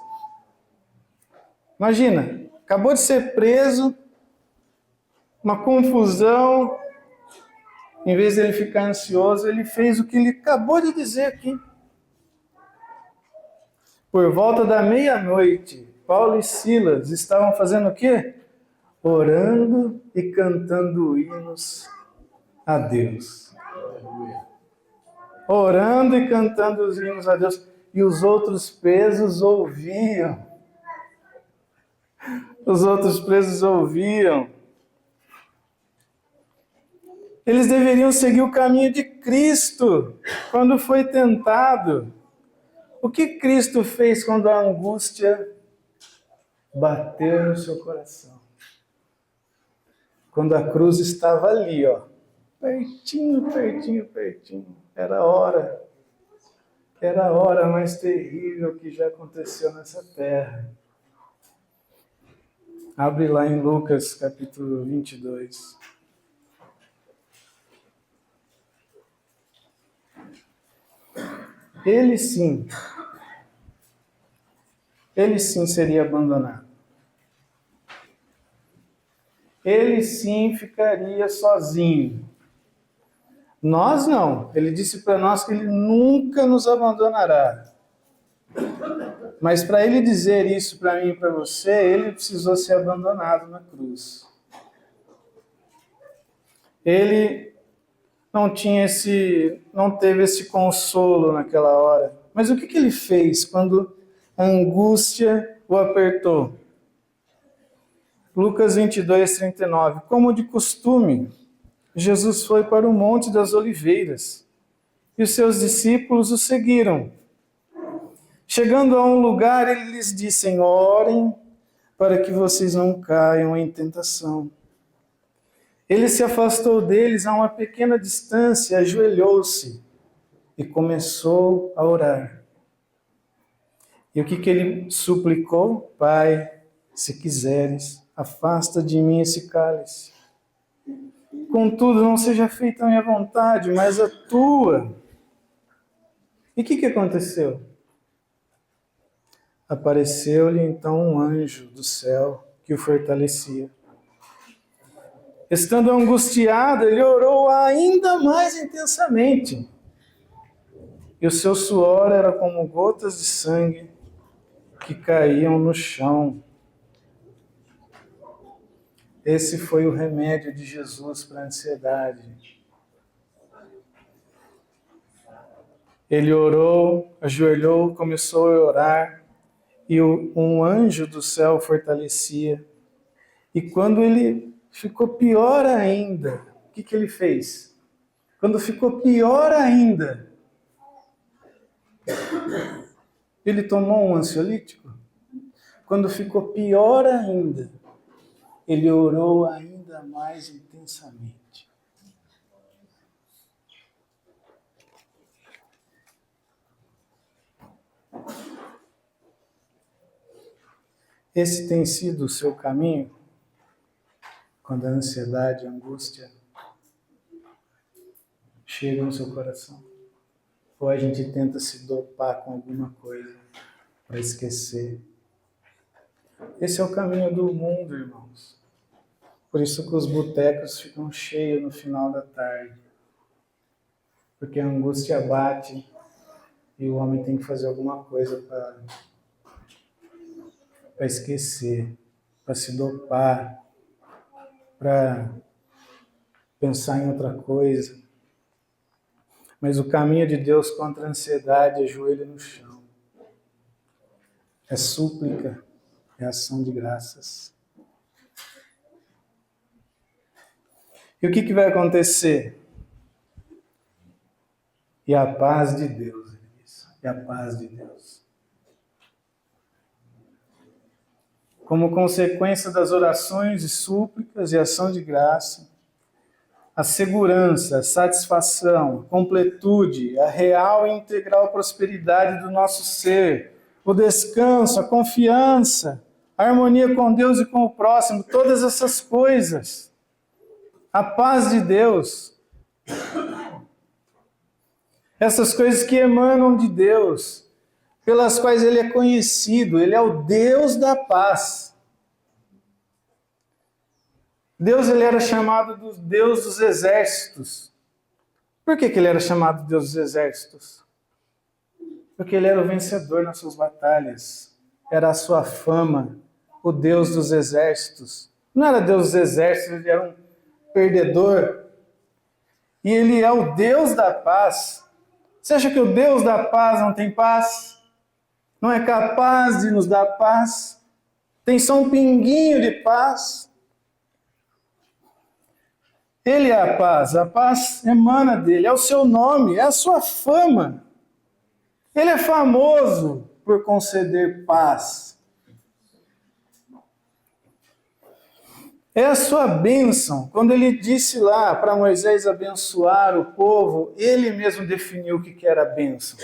Imagina, acabou de ser preso, uma confusão, em vez de ele ficar ansioso, ele fez o que ele acabou de dizer aqui. Por volta da meia-noite, Paulo e Silas estavam fazendo o quê? Orando e cantando hinos a Deus. Orando e cantando os hinos a Deus. E os outros presos ouviam. Os outros presos ouviam. Eles deveriam seguir o caminho de Cristo quando foi tentado. O que Cristo fez quando a angústia bateu no seu coração? Quando a cruz estava ali, ó, pertinho, pertinho, pertinho. Era a hora mais terrível que já aconteceu nessa terra. Abre lá em Lucas capítulo 22. Ele sim seria abandonado. ele sim ficaria sozinho. Nós não. Ele disse para nós que ele nunca nos abandonará. Mas para ele dizer isso para mim e para você, ele precisou ser abandonado na cruz. Ele não teve esse consolo naquela hora. Mas o que ele fez quando a angústia o apertou? Lucas 22, 39. Como de costume, Jesus foi para o Monte das Oliveiras e os seus discípulos o seguiram. Chegando a um lugar, ele lhes disse: orem para que vocês não caiam em tentação. Ele se afastou deles a uma pequena distância, ajoelhou-se e começou a orar. E o que ele suplicou? Pai, se quiseres, afasta de mim esse cálice. Contudo, não seja feita a minha vontade, mas a tua. E o que aconteceu? Apareceu-lhe então um anjo do céu que o fortalecia. Estando angustiado, ele orou ainda mais intensamente. E o seu suor era como gotas de sangue que caíam no chão. Esse foi o remédio de Jesus para a ansiedade. Ele orou, ajoelhou, começou a orar, e um anjo do céu o fortalecia. E quando ele ficou pior ainda, o que ele fez? Quando ficou pior ainda, ele tomou um ansiolítico. Quando ficou pior ainda, ele orou ainda mais intensamente. Esse tem sido o seu caminho? Quando a ansiedade, a angústia chega no seu coração? Ou a gente tenta se dopar com alguma coisa para esquecer? Esse é o caminho do mundo, irmãos. Por isso que os botecos ficam cheios no final da tarde. Porque a angústia bate e o homem tem que fazer alguma coisa para esquecer, para se dopar, para pensar em outra coisa. Mas o caminho de Deus contra a ansiedade é joelho no chão. É súplica, é ação de graças. E o que vai acontecer? E a paz de Deus, ele diz. E a paz de Deus. Como consequência das orações e súplicas e ação de graça, a segurança, a satisfação, a completude, a real e integral prosperidade do nosso ser, o descanso, a confiança, a harmonia com Deus e com o próximo, todas essas coisas, a paz de Deus, essas coisas que emanam de Deus, pelas quais Ele é conhecido, Ele é o Deus da paz. Deus, ele era chamado do Deus dos exércitos. Por que ele era chamado de Deus dos exércitos? Porque ele era o vencedor nas suas batalhas. Era a sua fama, o Deus dos exércitos. Não era Deus dos exércitos, ele era um perdedor. E ele é o Deus da paz. Você acha que o Deus da paz não tem paz? Não é capaz de nos dar paz? Tem só um pinguinho de paz? Ele é a paz emana dele, é o seu nome, é a sua fama. Ele é famoso por conceder paz. É a sua bênção. Quando ele disse lá para Moisés abençoar o povo, ele mesmo definiu o que era bênção.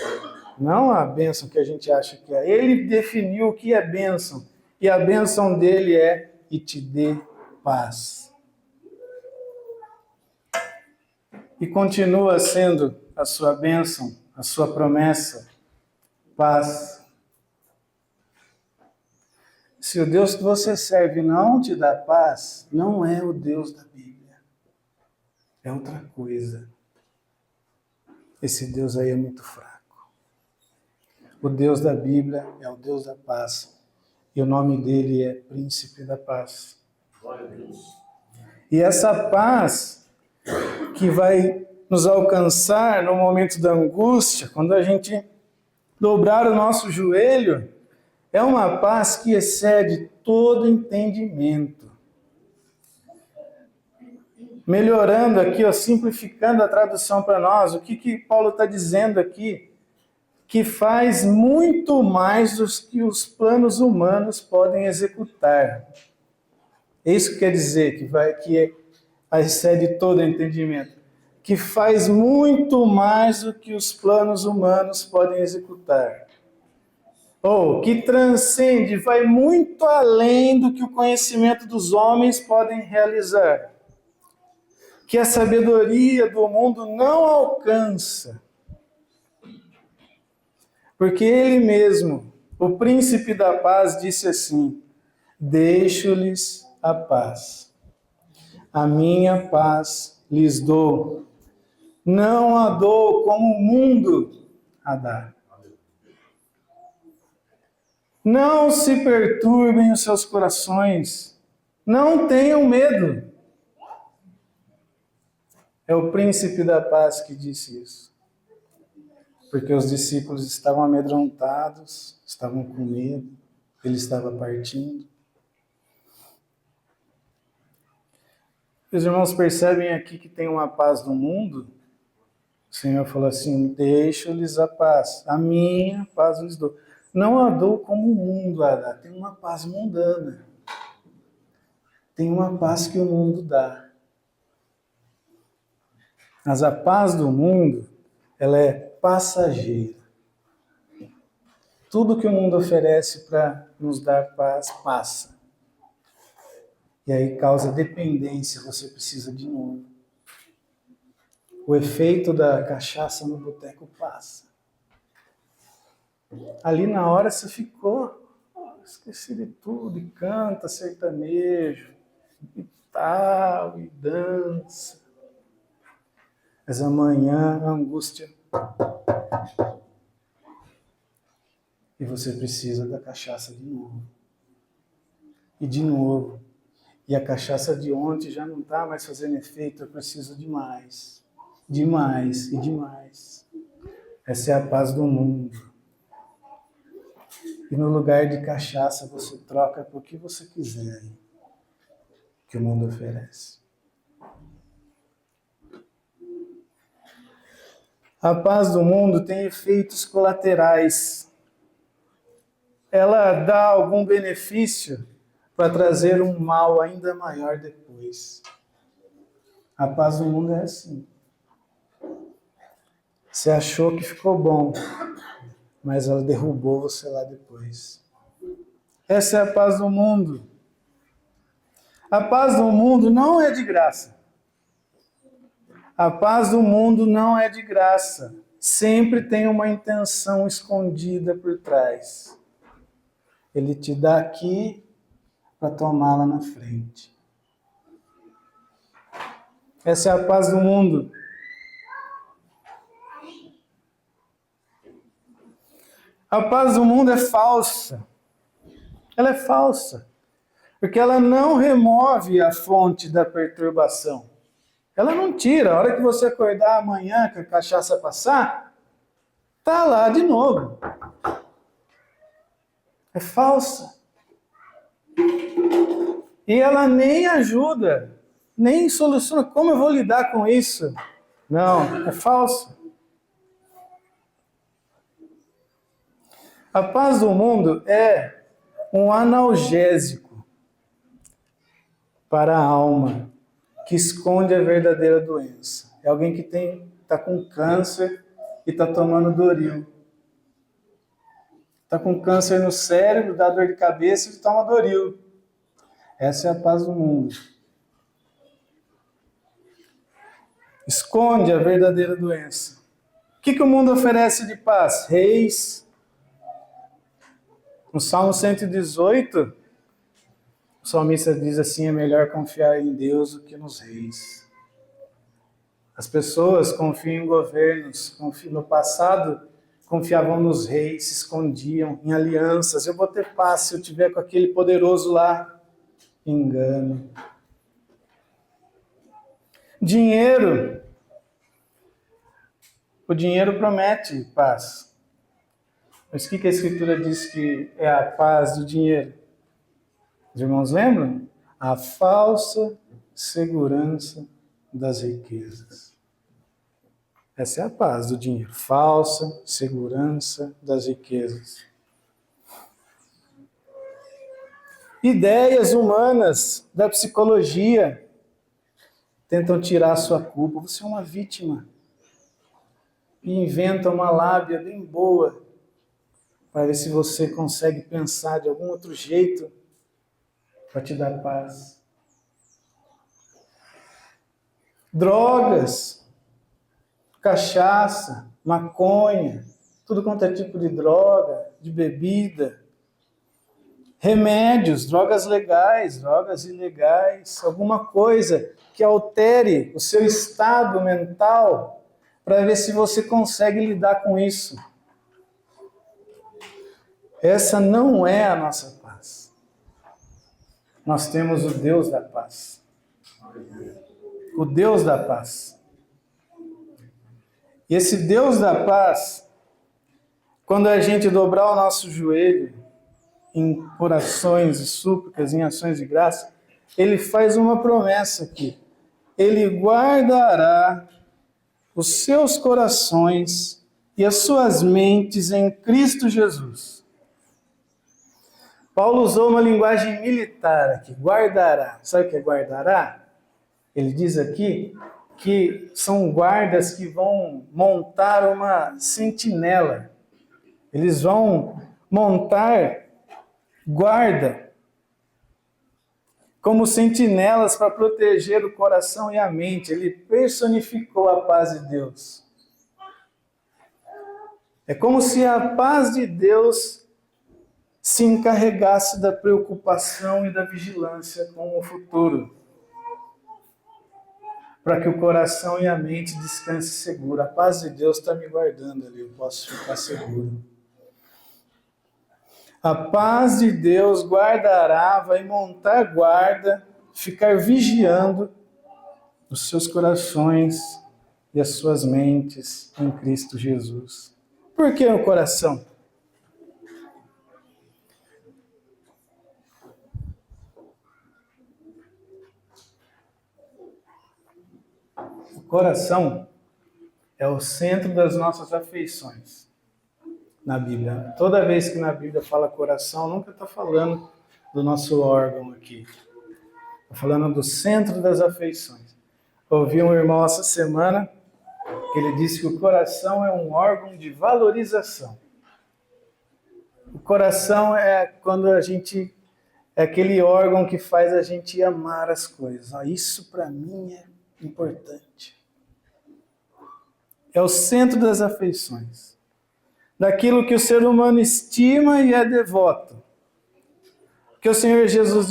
Não a bênção que a gente acha que é. Ele definiu o que é bênção. E a bênção dele é: e te dê paz. E continua sendo a sua bênção, a sua promessa, paz. Se o Deus que você serve não te dá paz, não é o Deus da Bíblia. É outra coisa. Esse Deus aí é muito fraco. O Deus da Bíblia é o Deus da paz. E o nome dele é Príncipe da Paz. E essa paz que vai nos alcançar no momento da angústia, quando a gente dobrar o nosso joelho, é uma paz que excede todo entendimento. Melhorando aqui, simplificando a tradução para nós, o que Paulo está dizendo aqui? Que faz muito mais do que os planos humanos podem executar. Isso quer dizer que excede todo entendimento. Que faz muito mais do que os planos humanos podem executar. Ou que transcende, vai muito além do que o conhecimento dos homens podem realizar. Que a sabedoria do mundo não alcança. Porque ele mesmo, o príncipe da paz, disse assim: deixo-lhes a paz. A minha paz lhes dou. Não a dou como o mundo a dá. Não se perturbem os seus corações. Não tenham medo. É o príncipe da paz que disse isso. Porque os discípulos estavam amedrontados, estavam com medo, ele estava partindo. Os irmãos percebem aqui que tem uma paz no mundo? O Senhor falou assim: deixo-lhes a paz, a minha paz lhes dou. Não a dou como o mundo a dá, tem uma paz mundana. Tem uma paz que o mundo dá. Mas a paz do mundo, ela é passageira. Tudo que o mundo oferece para nos dar paz, passa. E aí causa dependência, você precisa de novo. O efeito da cachaça no boteco passa. Ali na hora você ficou, esqueci de tudo, e canta sertanejo, e tal, e dança. Mas amanhã a angústia. E você precisa da cachaça de novo. E de novo. E a cachaça de ontem já não está mais fazendo efeito, eu preciso de mais. De mais e de mais. Essa é a paz do mundo. E no lugar de cachaça você troca por que você quiser que o mundo oferece. A paz do mundo tem efeitos colaterais. Ela dá algum benefício para trazer um mal ainda maior depois. A paz do mundo é assim. Você achou que ficou bom, mas ela derrubou você lá depois. Essa é a paz do mundo. A paz do mundo não é de graça. A paz do mundo não é de graça. Sempre tem uma intenção escondida por trás. Ele te dá aqui para tomá-la na frente. Essa é a paz do mundo. A paz do mundo é falsa. Ela é falsa. Porque ela não remove a fonte da perturbação. Ela não tira. A hora que você acordar amanhã, que a cachaça passar, tá lá de novo. É falsa. E ela nem ajuda, nem soluciona. Como eu vou lidar com isso? Não, é falsa. A paz do mundo é um analgésico para a alma, que esconde a verdadeira doença. É alguém que está com câncer e está tomando Doril. Está com câncer no cérebro, dá dor de cabeça e toma Doril. Essa é a paz do mundo. Esconde a verdadeira doença. O que o mundo oferece de paz? Reis. No Salmo 118, O salmista diz assim: é melhor confiar em Deus do que nos reis. As pessoas confiam em governos, no passado confiavam nos reis, se escondiam em alianças. Eu vou ter paz se eu estiver com aquele poderoso lá. Engano. Dinheiro. O dinheiro promete paz. Mas o que a Escritura diz que é a paz do dinheiro? Os irmãos lembram? A falsa segurança das riquezas. Essa é a paz do dinheiro. Falsa segurança das riquezas. Ideias humanas da psicologia tentam tirar a sua culpa. Você é uma vítima. E inventam uma lábia bem boa para ver se você consegue pensar de algum outro jeito para te dar paz. Drogas, cachaça, maconha, tudo quanto é tipo de droga, de bebida. Remédios, drogas legais, drogas ilegais, alguma coisa que altere o seu estado mental para ver se você consegue lidar com isso. Essa não é a nossa paz. Nós temos o Deus da paz. O Deus da paz. E esse Deus da paz, quando a gente dobrar o nosso joelho em orações e súplicas, em ações de graça, ele faz uma promessa aqui. Ele guardará os seus corações e as suas mentes em Cristo Jesus. Paulo usou uma linguagem militar aqui, guardará. Sabe o que é guardará? Ele diz aqui que são guardas que vão montar uma sentinela. Eles vão montar guarda como sentinelas para proteger o coração e a mente. Ele personificou a paz de Deus. É como se a paz de Deus se encarregasse da preocupação e da vigilância com o futuro, para que o coração e a mente descansem seguro. A paz de Deus está me guardando ali, eu posso ficar seguro. A paz de Deus guardará, vai montar guarda, ficar vigiando os seus corações e as suas mentes em Cristo Jesus. Por que o coração? O coração é o centro das nossas afeições na Bíblia. Toda vez que na Bíblia fala coração, nunca está falando do nosso órgão aqui. Está falando do centro das afeições. Ouvi um irmão essa semana que ele disse que o coração é um órgão de valorização. O coração é quando a gente... é aquele órgão que faz a gente amar as coisas. Isso para mim é importante. É o centro das afeições. Daquilo que o ser humano estima e é devoto. Que o Senhor Jesus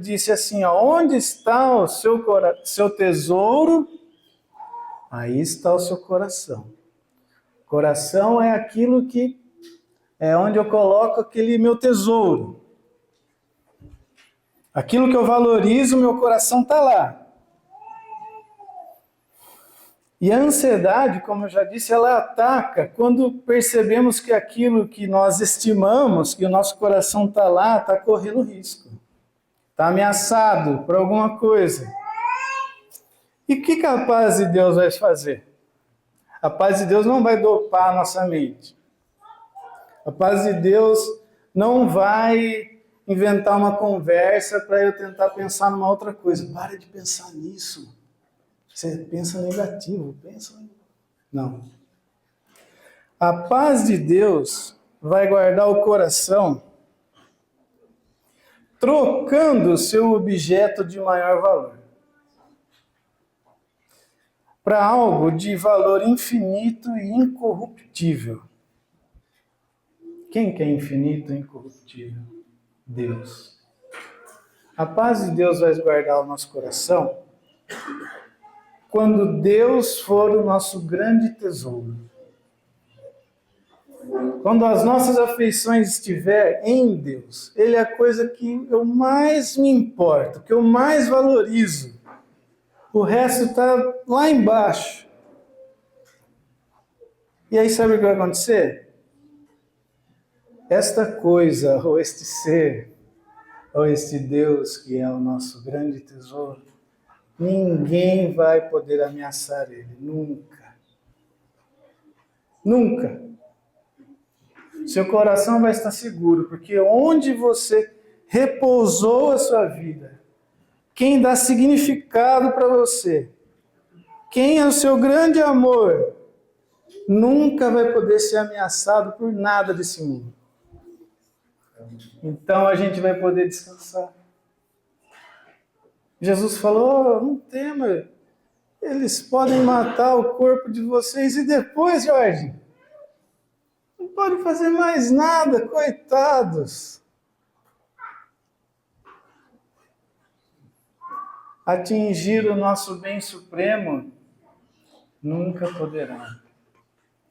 disse assim, onde está o seu tesouro, aí está o seu coração. Coração é aquilo que é onde eu coloco aquele meu tesouro. Aquilo que eu valorizo, meu coração está lá. E a ansiedade, como eu já disse, ela ataca quando percebemos que aquilo que nós estimamos, que o nosso coração está lá, está correndo risco. Está ameaçado por alguma coisa. E o que a paz de Deus vai fazer? A paz de Deus não vai dopar a nossa mente. A paz de Deus não vai inventar uma conversa para eu tentar pensar numa outra coisa. Para de pensar nisso. Você pensa negativo, pensa... Não. A paz de Deus vai guardar o coração trocando o seu objeto de maior valor para algo de valor infinito e incorruptível. Quem que é infinito e incorruptível? Deus. A paz de Deus vai guardar o nosso coração quando Deus for o nosso grande tesouro. Quando as nossas afeições estiverem em Deus, Ele é a coisa que eu mais me importo, que eu mais valorizo. O resto está lá embaixo. E aí sabe o que vai acontecer? Esta coisa, ou este ser, ou este Deus que é o nosso grande tesouro, ninguém vai poder ameaçar Ele, nunca. Nunca. Seu coração vai estar seguro, porque onde você repousou a sua vida, quem dá significado para você, quem é o seu grande amor, nunca vai poder ser ameaçado por nada desse mundo. Então a gente vai poder descansar. Jesus falou, não tema, eles podem matar o corpo de vocês e depois, Jorge, não podem fazer mais nada, coitados. Atingir o nosso bem supremo, nunca poderá.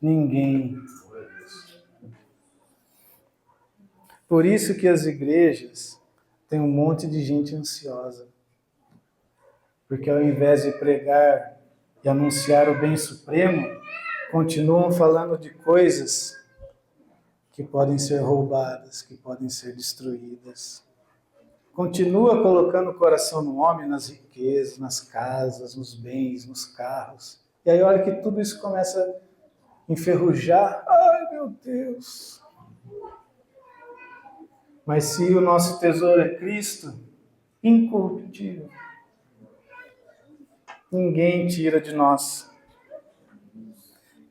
Ninguém. Por isso que as igrejas têm um monte de gente ansiosa. Porque ao invés de pregar e anunciar o bem supremo, continuam falando de coisas que podem ser roubadas, que podem ser destruídas. Continua colocando o coração no homem, nas riquezas, nas casas, nos bens, nos carros. E aí, a hora que tudo isso começa a enferrujar, ai meu Deus! Mas se o nosso tesouro é Cristo, incorruptível, ninguém tira de nós.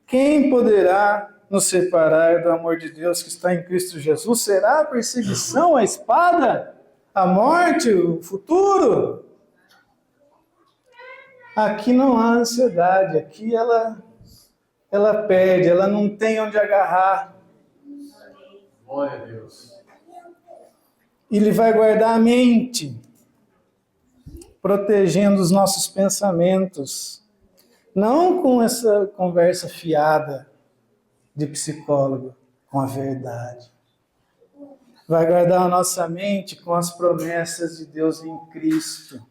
Quem poderá nos separar do amor de Deus que está em Cristo Jesus? Será a perseguição, a espada, a morte, o futuro? Aqui não há ansiedade, aqui ela perde, ela não tem onde agarrar. Glória a Deus. Ele vai guardar a mente, protegendo os nossos pensamentos, não com essa conversa fiada de psicólogo, com a verdade. Vai guardar a nossa mente com as promessas de Deus em Cristo,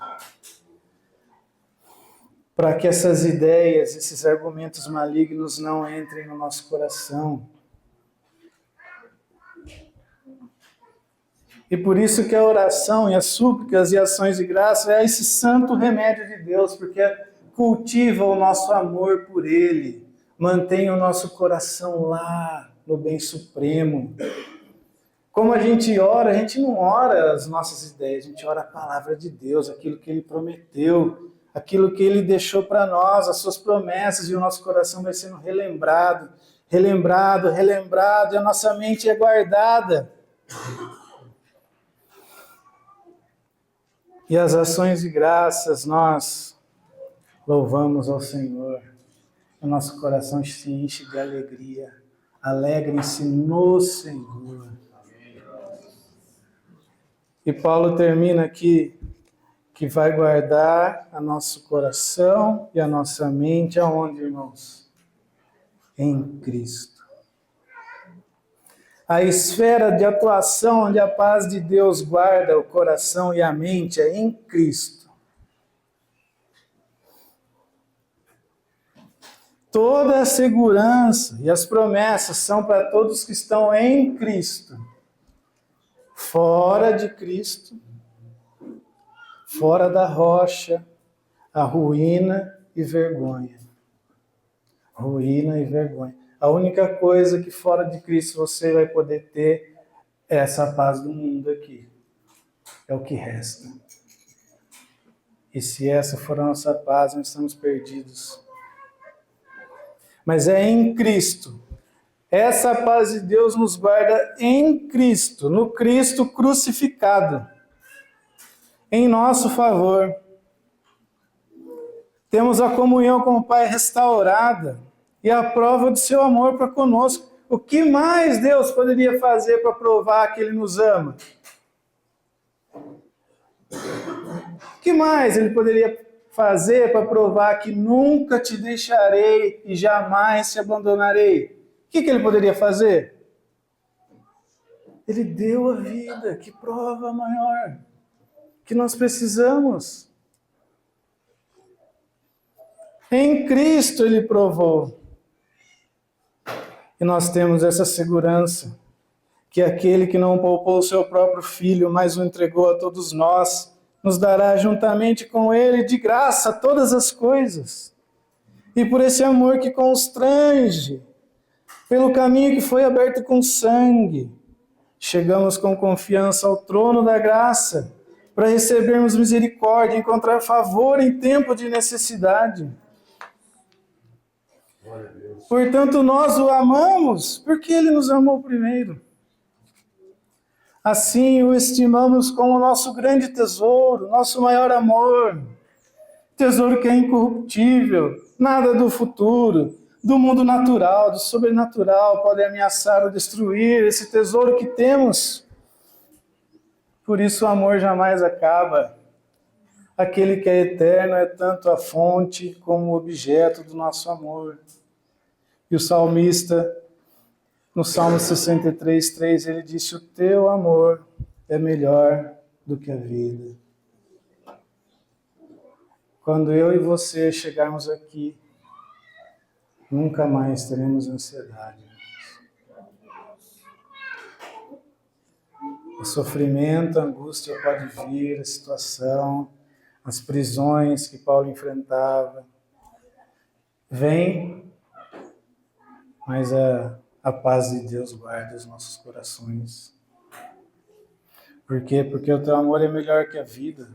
para que essas ideias, esses argumentos malignos não entrem no nosso coração. E por isso que a oração e as súplicas e ações de graça é esse santo remédio de Deus, porque cultiva o nosso amor por Ele, mantém o nosso coração lá no bem supremo. Como a gente ora, a gente não ora as nossas ideias, a gente ora a palavra de Deus, aquilo que Ele prometeu, aquilo que Ele deixou para nós, as suas promessas, e o nosso coração vai sendo relembrado, e a nossa mente é guardada. E as ações de graças nós louvamos ao Senhor. O nosso coração se enche de alegria. Alegrem-se no Senhor. E Paulo termina aqui que vai guardar o nosso coração e a nossa mente aonde, irmãos? Em Cristo. A esfera de atuação onde a paz de Deus guarda o coração e a mente é em Cristo. Toda a segurança e as promessas são para todos que estão em Cristo. Fora de Cristo, fora da rocha, a ruína e vergonha. Ruína e vergonha. A única coisa que fora de Cristo você vai poder ter é essa paz do mundo aqui. É o que resta. E se essa for a nossa paz, nós estamos perdidos. Mas é em Cristo. Essa paz de Deus nos guarda em Cristo, no Cristo crucificado, em nosso favor. Temos a comunhão com o Pai restaurada e a prova do seu amor para conosco. O que mais Deus poderia fazer para provar que Ele nos ama? O que mais ele poderia fazer para provar que nunca te deixarei e jamais te abandonarei? O que ele poderia fazer? Ele deu a vida. Que prova maior que nós precisamos. Em Cristo ele provou. E nós temos essa segurança, que aquele que não poupou o seu próprio Filho, mas o entregou a todos nós, nos dará juntamente com ele de graça todas as coisas. E por esse amor que constrange, pelo caminho que foi aberto com sangue, chegamos com confiança ao trono da graça, para recebermos misericórdia, encontrar favor em tempo de necessidade. Portanto, nós o amamos, porque ele nos amou primeiro. Assim o estimamos como nosso grande tesouro, nosso maior amor. Tesouro que é incorruptível, nada do futuro, do mundo natural, do sobrenatural pode ameaçar ou destruir esse tesouro que temos. Por isso o amor jamais acaba. Aquele que é eterno é tanto a fonte como o objeto do nosso amor. E o salmista, no Salmo 63:3, ele disse: o teu amor é melhor do que a vida. Quando eu e você chegarmos aqui, nunca mais teremos ansiedade. O sofrimento, a angústia pode vir, a situação, as prisões que Paulo enfrentava. Vem, mas a paz de Deus guarda os nossos corações. Por quê? Porque o teu amor é melhor que a vida.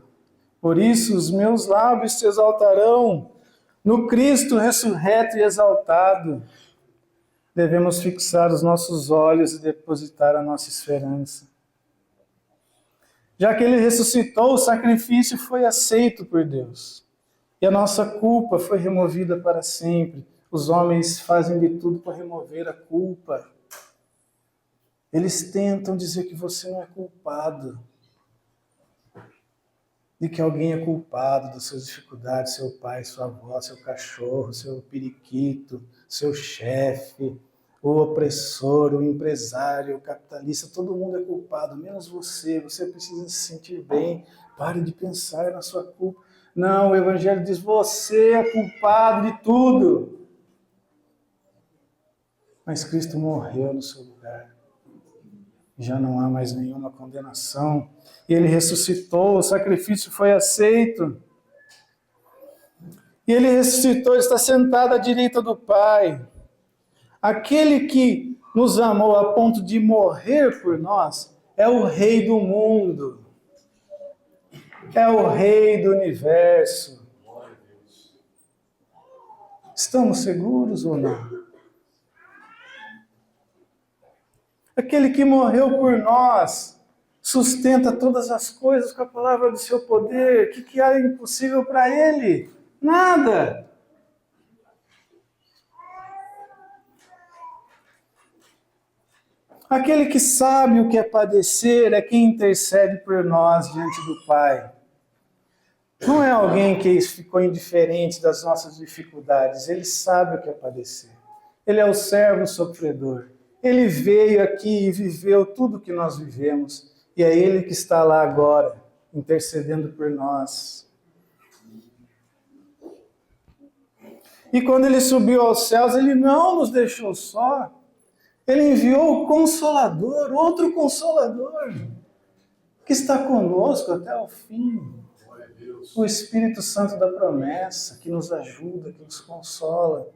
Por isso os meus lábios te exaltarão. No Cristo ressurreto e exaltado, devemos fixar os nossos olhos e depositar a nossa esperança. Já que ele ressuscitou, o sacrifício foi aceito por Deus. E a nossa culpa foi removida para sempre. Os homens fazem de tudo para remover a culpa. Eles tentam dizer que você não é culpado. De que alguém é culpado das suas dificuldades, seu pai, sua avó, seu cachorro, seu periquito, seu chefe, o opressor, o empresário, o capitalista, todo mundo é culpado, menos você. Você precisa se sentir bem. Pare de pensar na sua culpa. Não, o Evangelho diz: você é culpado de tudo. Mas Cristo morreu no seu lugar. Já não há mais nenhuma condenação. E ele ressuscitou, o sacrifício foi aceito. E ele ressuscitou, está sentado à direita do Pai. Aquele que nos amou a ponto de morrer por nós é o Rei do mundo. É o Rei do universo. Estamos seguros ou não? Aquele que morreu por nós sustenta todas as coisas com a palavra do seu poder. O que há impossível para ele? Nada. Aquele que sabe o que é padecer é quem intercede por nós diante do Pai. Não é alguém que ficou indiferente das nossas dificuldades. Ele sabe o que é padecer. Ele é o servo sofredor. Ele veio aqui e viveu tudo o que nós vivemos. E é Ele que está lá agora, intercedendo por nós. E quando Ele subiu aos céus, Ele não nos deixou só. Ele enviou o Consolador, outro Consolador, que está conosco até o fim. O Espírito Santo da promessa, que nos ajuda, que nos consola,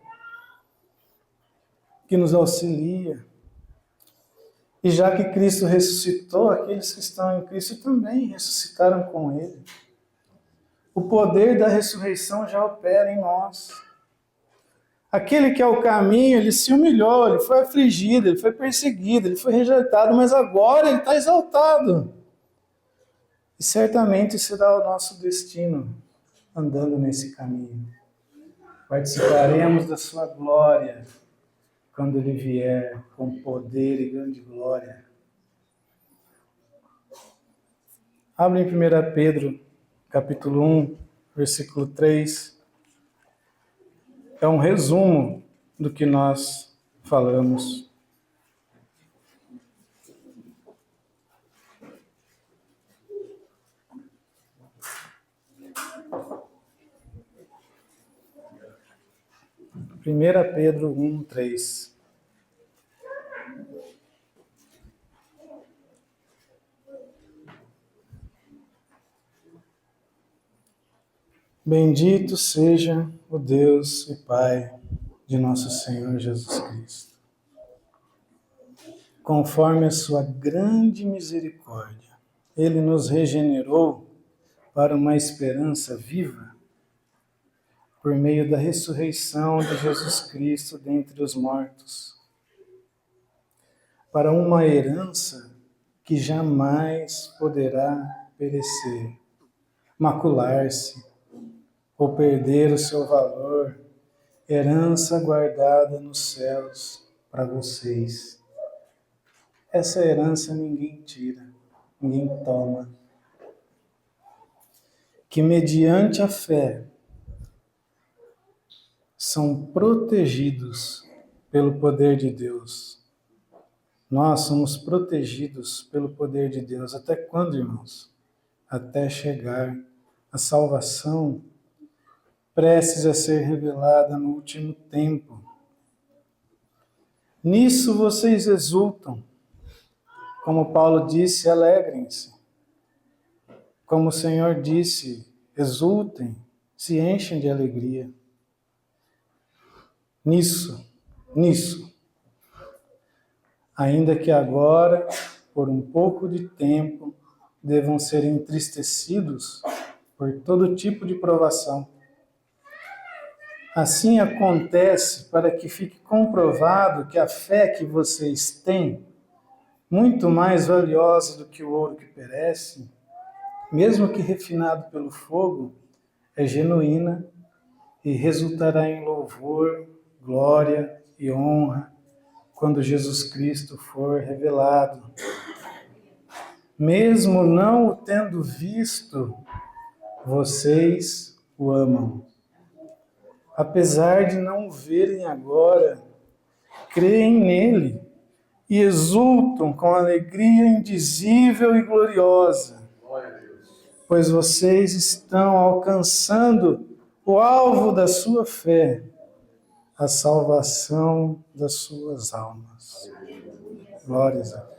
que nos auxilia. E já que Cristo ressuscitou, aqueles que estão em Cristo também ressuscitaram com Ele. O poder da ressurreição já opera em nós. Aquele que é o caminho, ele se humilhou, ele foi afligido, ele foi perseguido, ele foi rejeitado, mas agora ele está exaltado. E certamente será o nosso destino andando nesse caminho. Participaremos da sua glória quando ele vier com poder e grande glória. Abre em 1 Pedro, capítulo 1, versículo 3. É um resumo do que nós falamos. Primeira Pedro 1, 3. Bendito seja o Deus e Pai de nosso Senhor Jesus Cristo. Conforme a sua grande misericórdia, Ele nos regenerou para uma esperança viva por meio da ressurreição de Jesus Cristo dentre os mortos, para uma herança que jamais poderá perecer, macular-se ou perder o seu valor, herança guardada nos céus para vocês. Essa herança ninguém tira, ninguém toma. Que mediante a fé são protegidos pelo poder de Deus. Nós somos protegidos pelo poder de Deus. Até quando, irmãos? Até chegar a salvação prestes a ser revelada no último tempo. Nisso vocês exultam. Como Paulo disse, alegrem-se. Como o Senhor disse, exultem, se enchem de alegria. Nisso, ainda que agora, por um pouco de tempo, devam ser entristecidos por todo tipo de provação. Assim acontece para que fique comprovado que a fé que vocês têm, muito mais valiosa do que o ouro que perece, mesmo que refinado pelo fogo, é genuína e resultará em louvor, glória e honra quando Jesus Cristo for revelado. Mesmo não o tendo visto, vocês o amam. Apesar de não o verem agora, creem nele e exultam com alegria indizível e gloriosa, pois vocês estão alcançando o alvo da sua fé, a salvação das suas almas. Glórias a Deus.